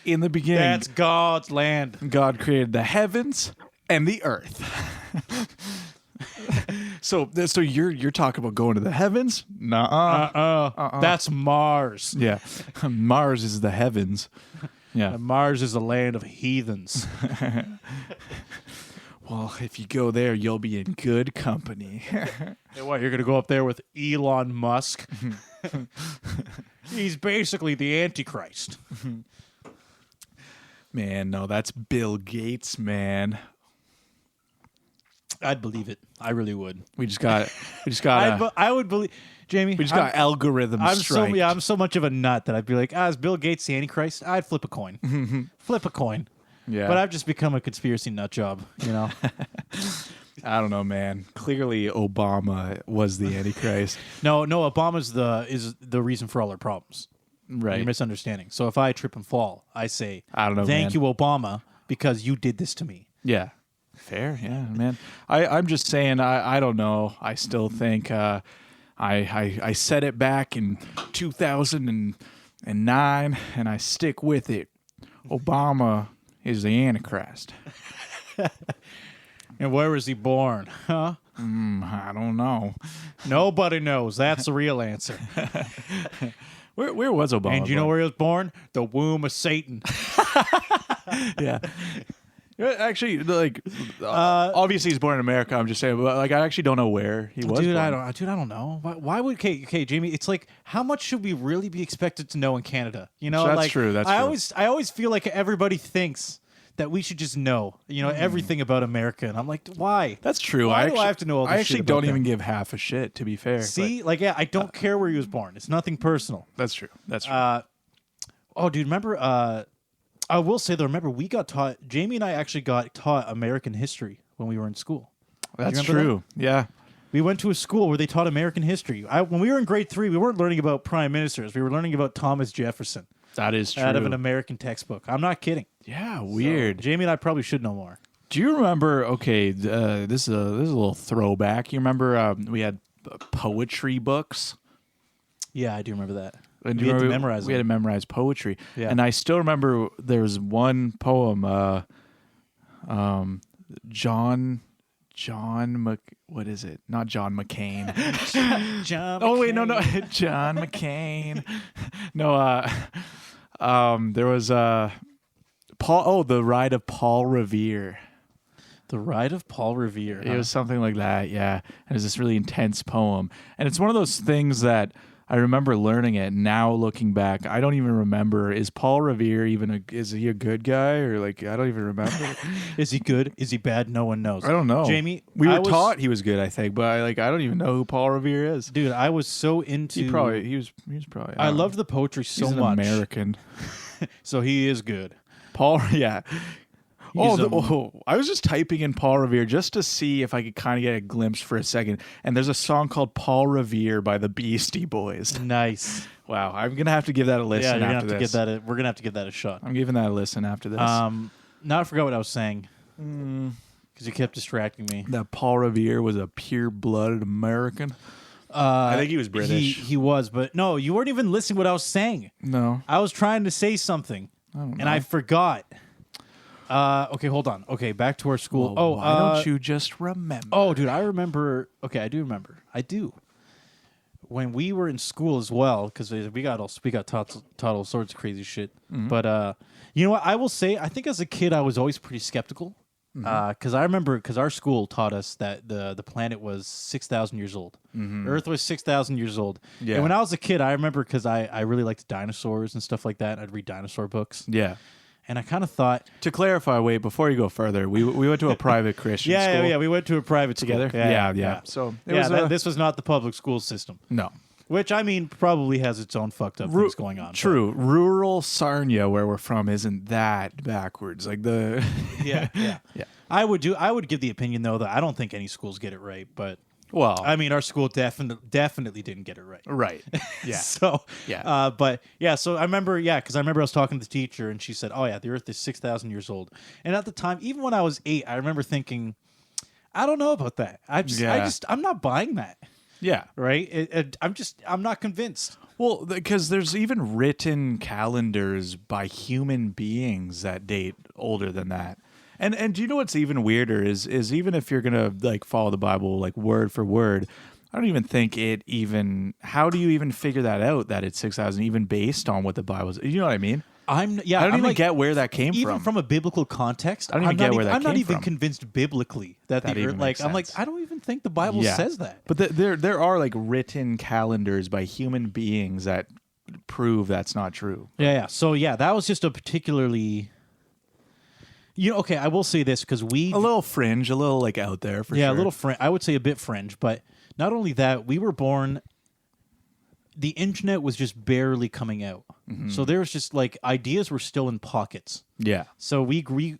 In the beginning, That's God's land. God created the heavens and the earth. So you're talking about going to the heavens? Nuh-uh. That's Mars. Yeah. Mars is the heavens. Yeah. And Mars is a land of heathens. Well, if you go there, you'll be in good company. And what, you're going to go up there with Elon Musk? He's basically the Antichrist. Man, no, that's Bill Gates, man. I'd believe it. I really would. We just got I would believe, Jamie. we just got algorithms strike. I'm so much of a nut that I'd be like, is Bill Gates the Antichrist? I'd flip a coin. Flip a coin. Yeah. But I've just become a conspiracy nut job, I don't know, man. Clearly Obama was the Antichrist. No, Obama's is the reason for all our problems. Right. You're misunderstanding. So if I trip and fall, I say, I don't know, thank man. you, Obama, because you did this to me. Yeah. Fair, yeah, man. I'm just saying, I don't know. I still think I said it back in 2009, and I stick with it. Obama is the Antichrist. And where was he born? Huh? I don't know. Nobody knows. That's the real answer. Where was Obama? And you know where he was born? The womb of Satan. Yeah. Actually, like, obviously he's born in America. I'm just saying, but like, I actually don't know where he was. Dude, born. I don't know. Why would okay, Jamie? It's like, how much should we really be expected to know in Canada? That's like, true. That's I true. I always feel like everybody thinks that we should just know, everything about America, and I'm like, why? That's true. Why do I have to know all this I actually shit about don't even them? give half a shit, to be fair. See, I don't care where he was born. It's nothing personal. That's true. That's true. Dude, remember? I will say though, remember we got taught. Jamie and I actually got taught American history when we were in school. That's true. Yeah. We went to a school where they taught American history. When we were in grade 3, we weren't learning about prime ministers. We were learning about Thomas Jefferson. That is true. Out of an American textbook. I'm not kidding. Yeah, weird. So, Jamie and I probably should know more. Do you remember? Okay, this is a little throwback. You remember we had poetry books. Yeah, I do remember that. And we had to memorize. We had to memorize poetry. Yeah. And I still remember there was one poem. What is it? Not John McCain. John. Oh wait, no, John McCain. No, there was Paul. Oh, the Ride of Paul Revere. The Ride of Paul Revere. It was something like that. Yeah, and it was this really intense poem, and it's one of those things that I remember learning it. Now looking back, I don't even remember. Is Paul Revere is he a good guy, or like I don't even remember. Is he good? Is he bad? No one knows. I don't know. Jamie, we were taught he was good, I think, but I don't even know who Paul Revere is. Dude, I was so into. He was probably. I loved the poetry so he's an much. American. So he is good. Paul, yeah. He's I was just typing in Paul Revere just to see if I could kind of get a glimpse for a second. And there's a song called Paul Revere by the Beastie Boys. Nice. Wow. I'm going to have to give that a listen we're after this. We're going to have to give that a shot. I'm giving that a listen after this. Now I forgot what I was saying. Because you kept distracting me. That Paul Revere was a pure-blooded American. I think he was British. He was, but no, you weren't even listening to what I was saying. No. I was trying to say something, I don't know. and I forgot. Okay, hold on. Okay, back to our school. Well, why don't you just remember? Oh, dude, I remember. Okay, I do remember. I do. When we were in school as well, because we got taught all sorts of crazy shit. But you know what? I will say, I think as a kid, I was always pretty skeptical. Because I remember, because our school taught us that the planet was 6,000 years old. Earth was 6,000 years old. Yeah. And when I was a kid, I remember, because I really liked dinosaurs and stuff like that. I'd read dinosaur books. Yeah. And I kind of thought... To clarify, wait, before you go further, we went to a private Christian school. Yeah, we went to a private school. Together? Yeah. So it was this was not the public school system. No. Which, I mean, probably has its own fucked up things going on. True. Rural Sarnia, where we're from, isn't that backwards. Like the... Yeah. I would give the opinion, though, that I don't think any schools get it right, but... Well, I mean, our school definitely didn't get it right. Right. Yeah. So I remember, because I remember I was talking to the teacher, and she said, "Oh yeah, the Earth is 6,000 years old." And at the time, even when I was 8, I remember thinking, "I don't know about that. I'm not buying that." Yeah. Right. I'm not convinced. Well, because there's even written calendars by human beings that date older than that. And do you know what's even weirder is even if you're gonna like follow the Bible like word for word, I don't even think it even. How do you even figure that out that it's 6,000 even based on what the Bible's? You know what I mean? I don't even get where that came even from a biblical context. I don't even get where that I'm came not even from. convinced biblically that the even Earth. makes I'm like, sense. I don't even think the Bible says that. But there are like written calendars by human beings that prove that's not true. Yeah. So that was just a particularly. Okay, I will say this because A little fringe, a little like out there for sure. a little fringe. I would say a bit fringe, but not only that, we were born. The internet was just barely coming out, so there was just like ideas were still in pockets. Yeah. So we grew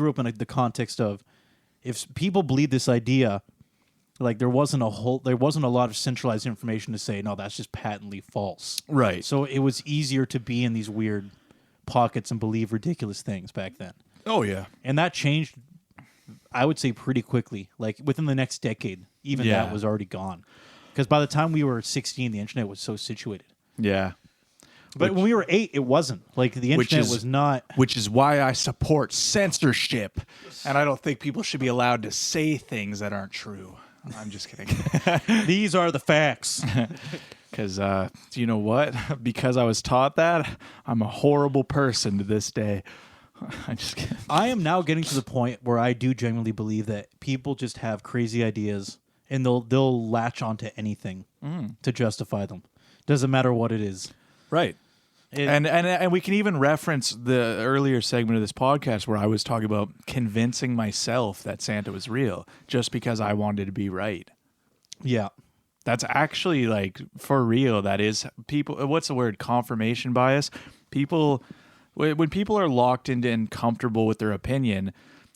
up in the context of if people believe this idea, like there wasn't a lot of centralized information to say no, that's just patently false. Right. So it was easier to be in these weird pockets and believe ridiculous things back then. Oh yeah. And that changed, I would say, pretty quickly. Like within the next decade, even Yeah. that was already gone. Because by the time we were 16, the internet was so situated. Yeah. But when we were 8, it wasn't. Like the internet was not. Which is why I support censorship, and I don't think people should be allowed to say things that aren't true. I'm just kidding. These are the facts. Because you know what? Because I was taught that, I'm a horrible person to this day. I'm just kidding. I am now getting to the point where I do genuinely believe that people just have crazy ideas and they'll latch onto anything to justify them. Doesn't matter what it is. Right. And we can even reference the earlier segment of this podcast where I was talking about convincing myself that Santa was real just because I wanted to be right. Yeah. That's actually like for real. That is people. What's the word? Confirmation bias. People, when people are locked into and comfortable with their opinion,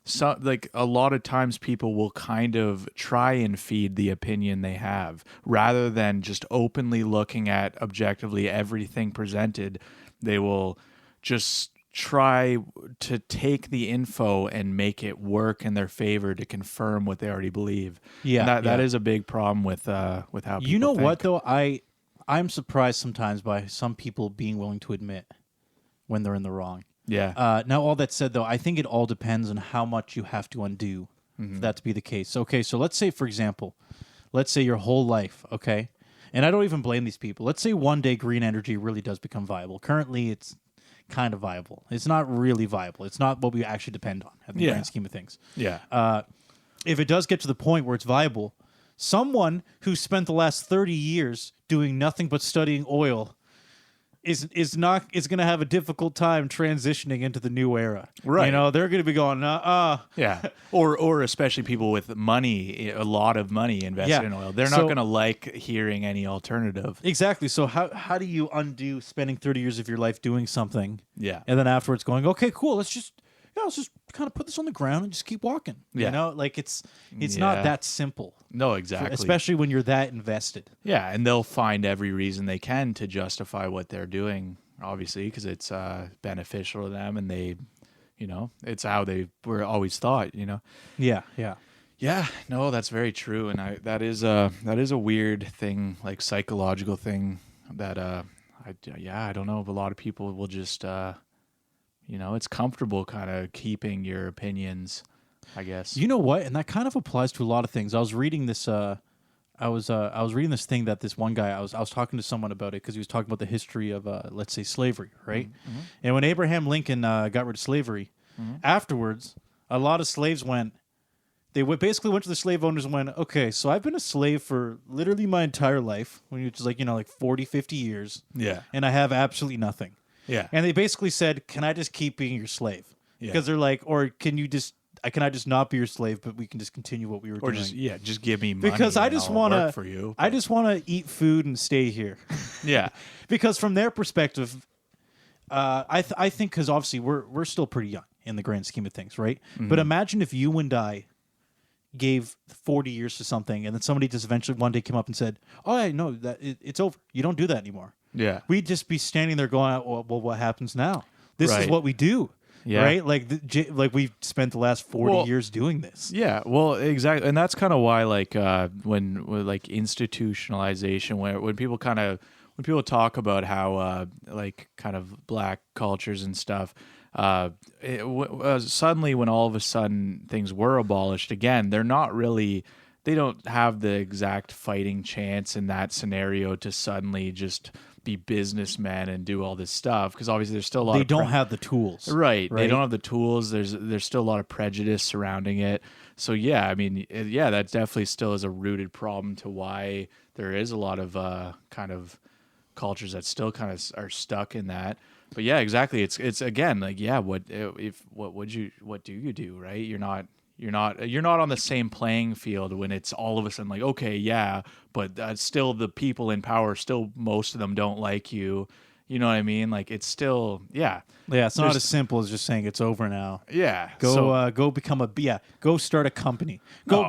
so like a lot of times people will kind of try and feed the opinion they have rather than just openly looking at objectively everything presented. They will just try to take the info and make it work in their favor to confirm what they already believe. Yeah, And that is a big problem with how people You know think. what though? I'm surprised sometimes by some people being willing to admit when they're in the wrong. Yeah. Now, all that said, though, I think it all depends on how much you have to undo for that to be the case. Okay, so let's say, for example, your whole life, okay? And I don't even blame these people. Let's say one day green energy really does become viable. Currently, it's kind of viable. It's not really viable. It's not what we actually depend on at the grand scheme of things. Yeah. If it does get to the point where it's viable, someone who spent the last 30 years doing nothing but studying oil is going to have a difficult time transitioning into the new era. Right. You know, they're going to be going, Yeah. Or especially people with money, a lot of money invested in oil. They're not going to like hearing any alternative. Exactly. So how do you undo spending 30 years of your life doing something? Yeah. And then afterwards going, okay, cool, let's just kind of put this on the ground and just keep walking. Yeah. You know, like it's not that simple. No, exactly. Especially when you're that invested. Yeah, and they'll find every reason they can to justify what they're doing, obviously, because it's beneficial to them, and they, you know, it's how they were always thought, you know. Yeah. Yeah, no, that's very true, and that is a weird thing, like psychological thing that I don't know, a lot of people will just it's comfortable kind of keeping your opinions, I guess. You know what? And that kind of applies to a lot of things. I was reading this. I was reading this thing that this one guy. I was talking to someone about it because he was talking about the history of let's say slavery, right? Mm-hmm. And when Abraham Lincoln got rid of slavery, afterwards, a lot of slaves went. They basically went to the slave owners and went, okay, so I've been a slave for literally my entire life, which is like 40, 50 years, Yeah. and I have absolutely nothing. Yeah. And they basically said, can I just keep being your slave? Yeah. Because they're like, or can I just not be your slave, but we can just continue what we were Or doing? just give me money. Because I and just I'll want work to for you. I just want to eat food and stay here. Yeah. Because from their perspective, I think because obviously we're still pretty young in the grand scheme of things, right? Mm-hmm. But imagine if you and I gave 40 years to something, and then somebody just eventually one day came up and said, "Oh, I know that it's over. You don't do that anymore." Yeah. We'd just be standing there going, "Well, what happens now? This is Right. what we do." Yeah. Right? Like we've spent the last 40 years doing this. Yeah, well, exactly, and that's kind of why, like, when like institutionalization, when people talk about how like kind of black cultures and stuff, suddenly when all of a sudden things were abolished again, they don't have the exact fighting chance in that scenario to suddenly just be businessmen and do all this stuff, because obviously there's still a lot They of don't have the tools. Right. They Right? don't have the tools. There's still a lot of prejudice surrounding it. So yeah, I mean, yeah, that definitely still is a rooted problem to why there is a lot of kind of cultures that still kind of are stuck in that. But yeah, exactly. It's again like, yeah, what do you do, right? You're not on the same playing field when it's all of a sudden like, okay, yeah, but still the people in power, still most of them don't like you. You know what I mean? Like, it's still, yeah. Yeah, it's not as simple as just saying it's over now. Yeah. Go become go start a company. Go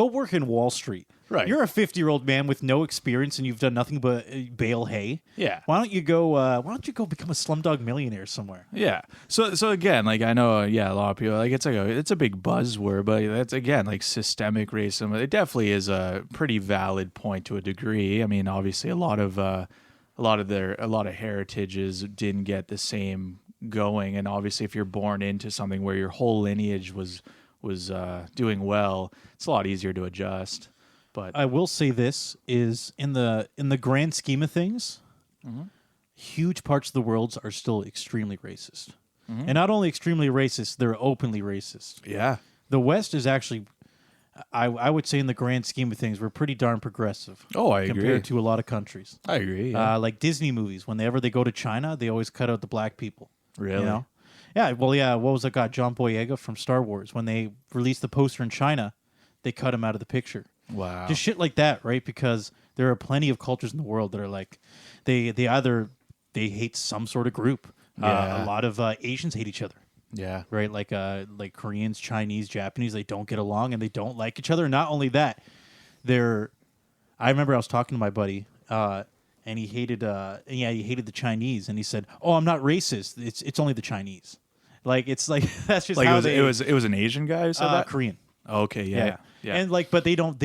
work in Wall Street. Right. You're a 50-year-old man with no experience and you've done nothing but bale hay. Yeah. Why don't you go become a slumdog millionaire somewhere? Yeah. So again, like, I know, yeah, a lot of people, like, it's a big buzzword, but that's again like systemic racism. It definitely is a pretty valid point to a degree. I mean, obviously a lot of heritages didn't get the same going, and obviously if you're born into something where your whole lineage was doing well, it's a lot easier to adjust. But I will say this is in the grand scheme of things, huge parts of the world are still extremely racist. And not only extremely racist, they're openly racist. yeah, The West is actually, I would say in the grand scheme of things, we're pretty darn progressive. Oh, I agree. Compared to a lot of countries. I agree. Yeah. Like Disney movies, whenever they go to China, they always cut out the black people. Really? You know? Yeah, well, yeah, what was that guy, John Boyega from Star Wars? When they released the poster in China, they cut him out of the picture. Wow. Just shit like that, right? Because there are plenty of cultures in the world that are like, they hate some sort of group. Yeah. A lot of Asians hate each other. Yeah. Right, like Koreans, Chinese, Japanese, they don't get along and they don't like each other. Not only that, I remember I was talking to my buddy, and he hated the Chinese, and he said, "Oh, I'm not racist. It's only the Chinese." Like, it's like that's just Like, how it was an Asian guy who said that? Korean. Oh, okay. Yeah. Yeah. And but they don't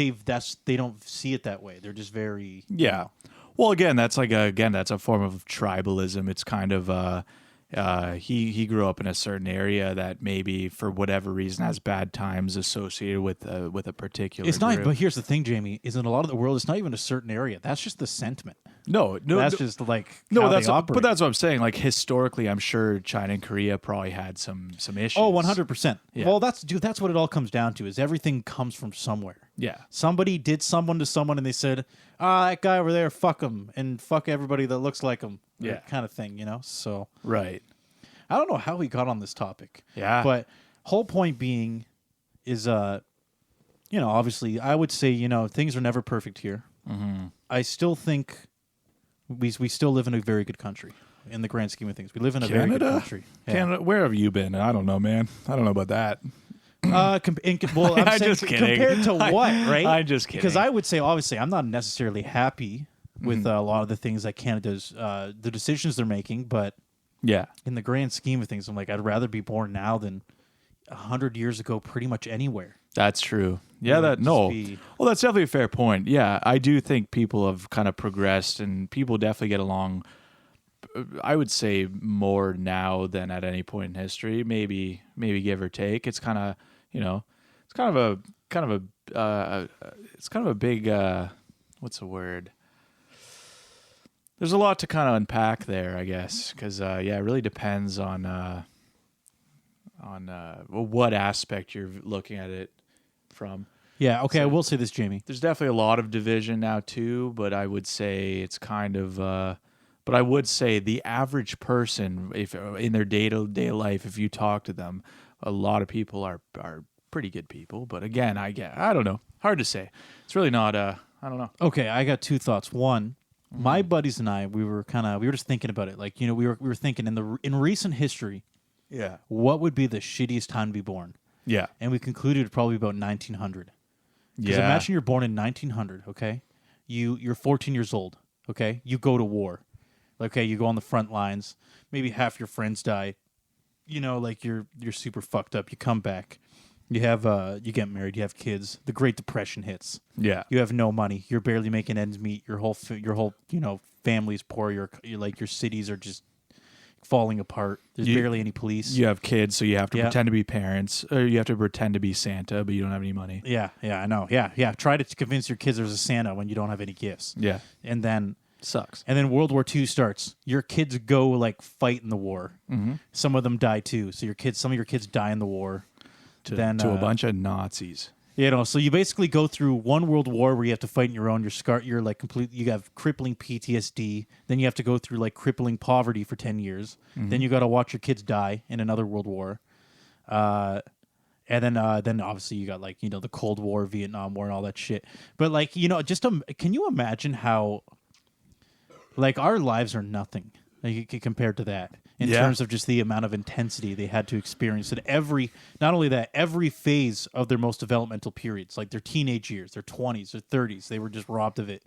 see it that way. They're just very Yeah. Well, again, that's a form of tribalism. It's kind of he grew up in a certain area that maybe for whatever reason has bad times associated with a particular. It's not. group. But here's the thing, Jamie. Is in a lot of the world, it's not even a certain area. That's just the sentiment. No, That's just like no. how That's they operate. but that's what I'm saying. Like, historically, I'm sure China and Korea probably had some issues. Oh, 100%. Yeah. Well, that's what it all comes down to. Is everything comes from somewhere. Yeah. Somebody did someone to someone, and they said, that guy over there, fuck him, and fuck everybody that looks like him. Yeah. Kind of thing, you know? So Right. I don't know how we got on this topic. Yeah. But whole point being is, obviously, I would say, things are never perfect here. Mm-hmm. I still think we still live in a very good country in the grand scheme of things. We live in a very good country. Yeah. Canada. Where have you been? I don't know, man. I don't know about that. Well, I'm saying just kidding. compared to what, right? I'm just kidding. Because I would say, obviously, I'm not necessarily happy with a lot of the things that Canada's, the decisions they're making, but Yeah. in the grand scheme of things, I'm like, I'd rather be born now than 100 years ago, pretty much anywhere. That's true. Yeah, Well, that's definitely a fair point. Yeah, I do think people have kind of progressed, and people definitely get along I would say more now than at any point in history. Maybe give or take. It's kind of it's kind of it's kind of a big what's the word? There's a lot to kind of unpack there, I guess, because it really depends on what aspect you're looking at it from. Yeah, okay, I will say this, Jamie. There's definitely a lot of division now too, but I would say it's kind of but I would say the average person, if in their day-to-day life, if you talk to them, a lot of people are pretty good people. But again, I don't know. Hard to say. It's really not I don't know. Okay, I got two thoughts. One, my buddies and I, we were just thinking about it. Like, we were thinking in recent history, Yeah. what would be the shittiest time to be born? Yeah. And we concluded probably about 1900. Because Yeah. imagine you're born in 1900, okay? You're 14 years old, okay? You go to war. Okay, you go on the front lines. Maybe half your friends die. Like you're super fucked up. You come back. You have you get married, you have kids. The Great Depression hits. Yeah. You have no money. You're barely making ends meet. Your whole family's poor. Your cities are just falling apart. There's barely any police. You have kids, so you have to pretend to be parents, or you have to pretend to be Santa, but you don't have any money. Yeah, I know. Yeah. Try to convince your kids there's a Santa when you don't have any gifts. Yeah. And then Sucks. And then World War II starts. Your kids go like fight in the war. Mm-hmm. Some of them die too. So some of your kids die in the war. To a bunch of Nazis. So you basically go through one world war where you have to fight on your own. You're like completely. You have crippling PTSD. Then you have to go through like crippling poverty for 10 years. Mm-hmm. Then you got to watch your kids die in another world war. And then obviously you got like the Cold War, Vietnam War, and all that shit. But like can you imagine how like our lives are nothing like compared to that in terms of just the amount of intensity they had to experience at every phase of their most developmental periods, like their teenage years, their 20s, their 30s, they were just robbed of it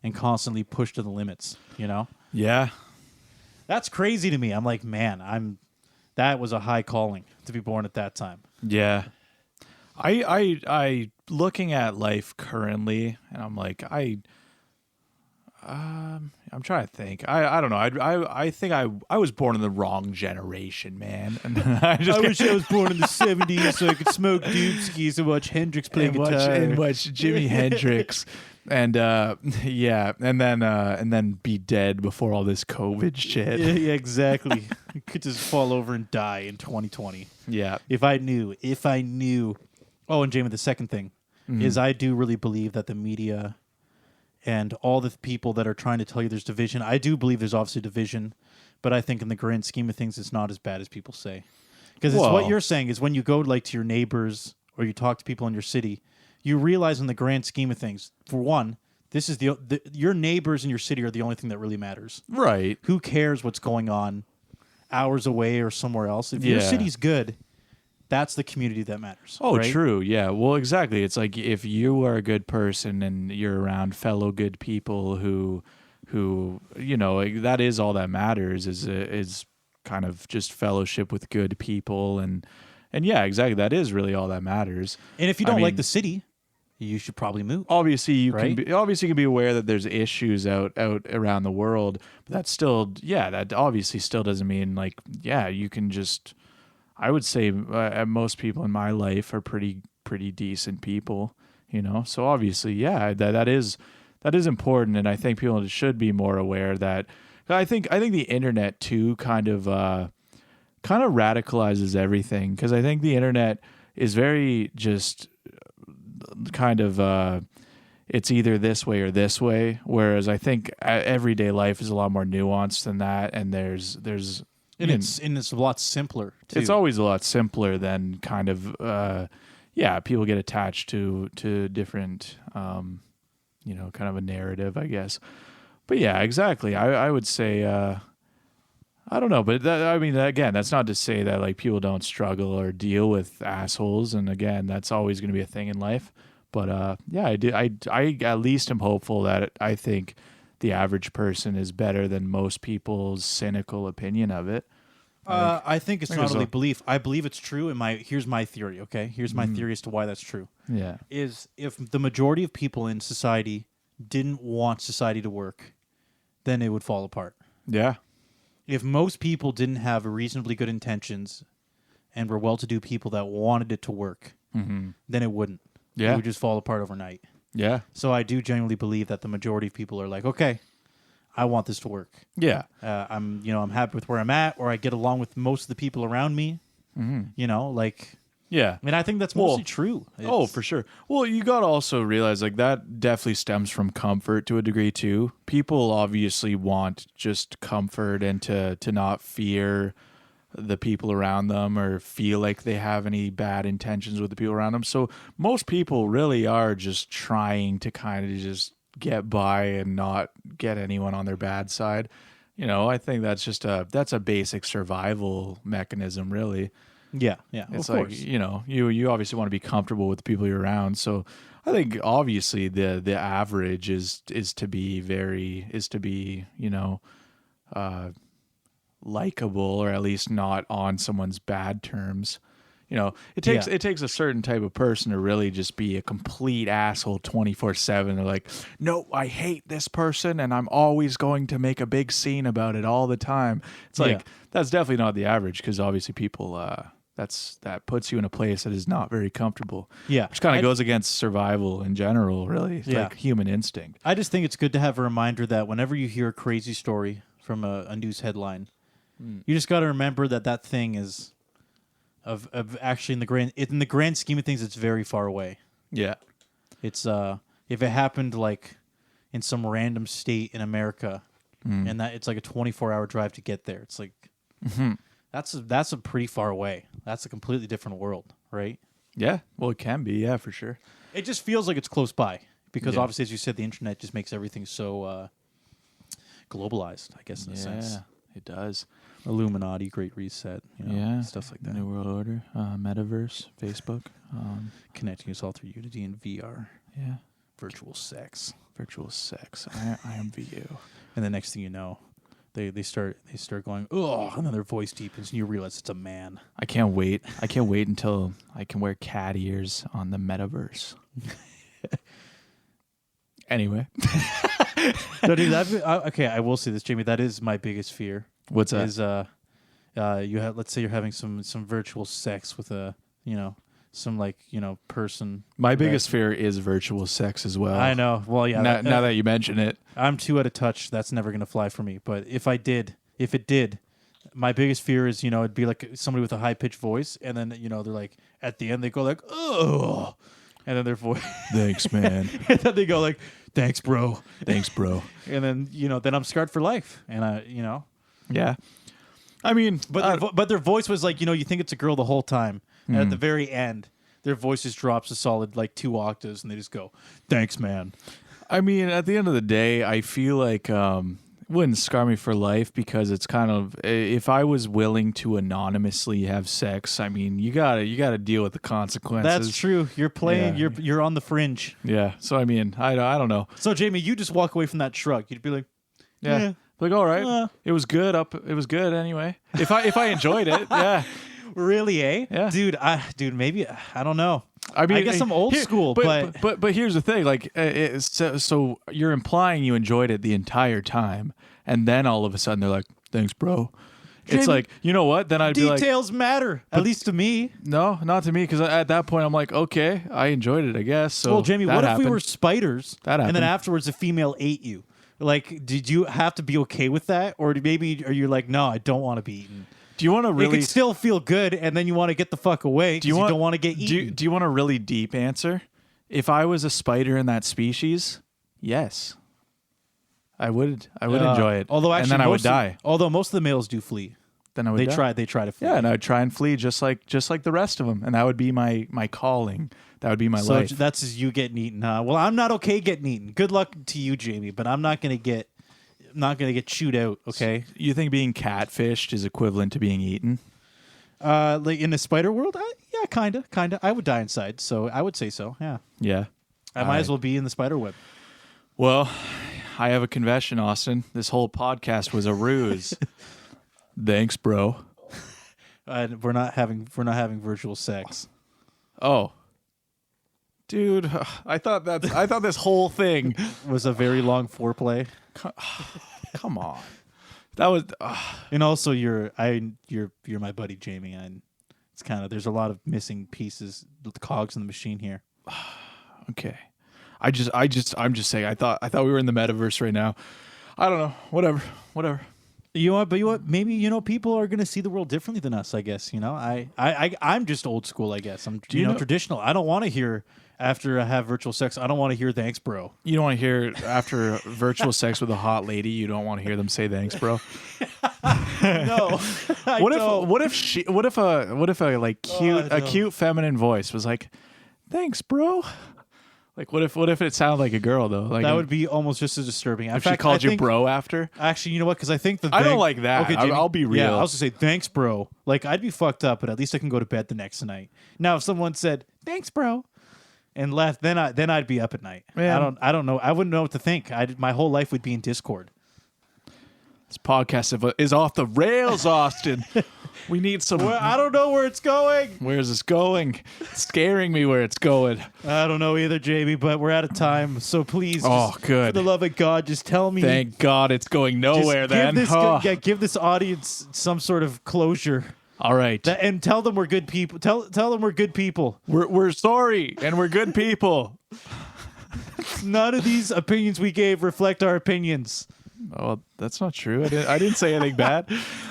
and constantly pushed to the limits, Yeah. That's crazy to me. I'm like, man, that was a high calling to be born at that time. Yeah. I looking at life currently, and I'm like, I'm trying to think. I don't know. I think I was born in the wrong generation, man. And I wish I was born in the 70s so I could smoke doobskis and watch Hendrix play guitar. And watch Jimi Hendrix. And and then be dead before all this COVID shit. Yeah, exactly. You could just fall over and die in 2020. Yeah. If I knew. Oh, and Jamie, the second thing is I do really believe that the media and all the people that are trying to tell you there's division, I do believe there's obviously division, but I think in the grand scheme of things, it's not as bad as people say. Because it's what you're saying is when you go like to your neighbors or you talk to people in your city, you realize in the grand scheme of things, for one, this is your neighbors in your city are the only thing that really matters. Right. Who cares what's going on hours away or somewhere else? If your city's good, that's the community that matters. Oh, right? True. Yeah. Well, exactly. It's like if you are a good person and you're around fellow good people who that is all that matters is kind of just fellowship with good people and yeah, exactly. That is really all that matters. And if you don't like the city, you should probably move. Obviously, you can be aware that there's issues out around the world, but that's still that obviously still doesn't mean like you can just. I would say most people in my life are pretty decent people, So obviously, that is important, and I think people should be more aware that. I think the internet too kind of radicalizes everything because I think the internet is very just kind of it's either this way or this way, whereas I think everyday life is a lot more nuanced than that, and there's. And it's a lot simpler, too. It's always a lot simpler than kind of, people get attached to different, kind of a narrative, I guess. But yeah, exactly. I would say, I don't know, but again, that's not to say that like people don't struggle or deal with assholes. And again, that's always going to be a thing in life. But I at least am hopeful that I think the average person is better than most people's cynical opinion of it. I think it's not only belief. I believe it's true. And here's my theory. Okay, here's my theory as to why that's true. Yeah, is if the majority of people in society didn't want society to work, then it would fall apart. Yeah, if most people didn't have reasonably good intentions and were well-to-do people that wanted it to work, then it wouldn't. Yeah. It would just fall apart overnight. Yeah. So I do genuinely believe that the majority of people are like, okay, I want this to work. Yeah. I'm happy with where I'm at, or I get along with most of the people around me. You know, like, Yeah. I mean, I think that's mostly true. Oh, for sure. Well, you got to also realize like that definitely stems from comfort to a degree too. People obviously want just comfort and to not fear the people around them or feel like they have any bad intentions with the people around them. So most people really are just trying to kind of just get by and not get anyone on their bad side. You know, I think that's a basic survival mechanism, really. Yeah, It's of like, course. you know, you obviously want to be comfortable with the people you're around. So I think obviously the average is to be, you know, likable, or at least not on someone's bad terms. You know, it takes a certain type of person to really just be a complete asshole 24/7. They're like, no, I hate this person and I'm always going to make a big scene about it all the time. It's like, that's definitely not the average, because obviously people, that puts you in a place that is not very comfortable. Yeah. Which kind of goes against survival in general, really. It's like human instinct. I just think it's good to have a reminder that whenever you hear a crazy story from a news headline, you just got to remember that thing is of actually in the grand scheme of things, it's very far away. Yeah. It's if it happened like in some random state in America, and that it's like a 24-hour drive to get there. It's like that's a pretty far away. That's a completely different world, right? Yeah. Well, it can be. Yeah, for sure. It just feels like it's close by because Yeah. obviously, as you said, the internet just makes everything so globalized, I guess, in a sense. Yeah, it does. Illuminati, Great Reset, stuff like that. New World Order, Metaverse, Facebook. Connecting us all through Unity and VR. Yeah. Virtual sex. Virtual sex. I am VU. And the next thing you know, they start going, oh, and then their voice deepens and you realize it's a man. I can't wait. I can't wait until I can wear cat ears on the Metaverse. Anyway. No, dude, okay, I will say this, Jamie. That is my biggest fear. What's that? Is let's say you're having some virtual sex with some person. My biggest fear is virtual sex as well. I know. Well, yeah. Now that you mention it. I'm too out of touch. That's never gonna fly for me. But if it did, my biggest fear is it'd be like somebody with a high pitched voice, and then they're like at the end they go like oh, and then their voice. Thanks, man. And then they go like thanks, bro. Thanks, bro. And then then I'm scarred for life, and Yeah. I mean, but their voice was like, you think it's a girl the whole time. And at the very end, their voice just drops a solid like 2 octaves and they just go, thanks, man. I mean, at the end of the day, I feel like it wouldn't scar me for life, because it's kind of, if I was willing to anonymously have sex, I mean, you gotta deal with the consequences. That's true. You're playing, Yeah. you're on the fringe. Yeah. So, I mean, I don't know. So Jamie, you just walk away from that truck. You'd be like, Yeah. Like, all right, it was good. It was good anyway. If I enjoyed it, yeah. Really, eh? Yeah. Dude, maybe I don't know. I mean, I guess I'm old school, but here's the thing, like, so you're implying you enjoyed it the entire time, and then all of a sudden they're like, "Thanks, bro." Jamie, it's like, you know what? Then I'd be like, details matter, at least to me. no, not to me, because at that point I'm like, okay, I enjoyed it, I guess. So, well, Jamie, that what happened. if we were spiders, That and then happened. afterwards a female ate you? Like, did you have to be okay with that, or maybe are you like, no, I don't want to be eaten? Do you want to really? It could still feel good, and then you want to get the fuck away because you don't want to get eaten. Do you want a really deep answer? If I was a spider in that species, yes, I would enjoy it. Although actually, and then I would die. Although most of the males do flee. Then I would die. They try to flee. Yeah, and I would try and flee just like the rest of them, and that would be my calling. That would be my life. So that's just you getting eaten, huh? Well, I'm not okay getting eaten. Good luck to you, Jamie, but I'm not gonna get chewed out. Okay. You think being catfished is equivalent to being eaten? Like in the spider world, yeah, kinda. I would die inside, so I would say so. Yeah. Yeah. I might as well be in the spider web. Well, I have a confession, Austin. This whole podcast was a ruse. Thanks, bro. We're not having virtual sex. Oh. Dude, I thought this whole thing Was a very long foreplay. come on. That was And also, you're my buddy Jamie, and it's kind of there's a lot of missing pieces, the cogs in the machine here. okay. I'm just saying. I thought we were in the metaverse right now. I don't know. Whatever. You know what? But you know what? Maybe people are gonna see the world differently than us. I guess I'm just old school. I guess I'm know traditional. I don't want to hear after I have virtual sex. I don't want to hear thanks, bro. You don't want to hear after virtual sex with a hot lady. You don't want to hear them say thanks, bro. No. What if a like cute feminine voice was like, "Thanks, bro." Like what if it sounded like a girl though? Like that would be almost just as disturbing. In if fact, she called you bro after. Actually, you know what? Because I think I don't like that. Okay, Jamie, I'll be real. Yeah, I was gonna say thanks, bro. Like I'd be fucked up, but at least I can go to bed the next night. Now, if someone said thanks, bro, and left, then I'd be up at night. Man. I don't know. I wouldn't know what to think. My whole life would be in Discord. This podcast is off the rails, Austin. We need some. Well, I don't know where it's going. Where's this going? It's scaring me where it's going. I don't know either, Jamie, but we're out of time. So please, good. For the love of God, just tell me. Thank God it's going nowhere then. Give this audience some sort of closure. All right. And tell them we're good people. Tell them we're good people. We're sorry and we're good people. None of these opinions we gave reflect our opinions. Oh, that's not true. I didn't say anything bad.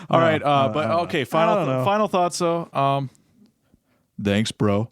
All right. But okay. Final thoughts though. Thanks, bro.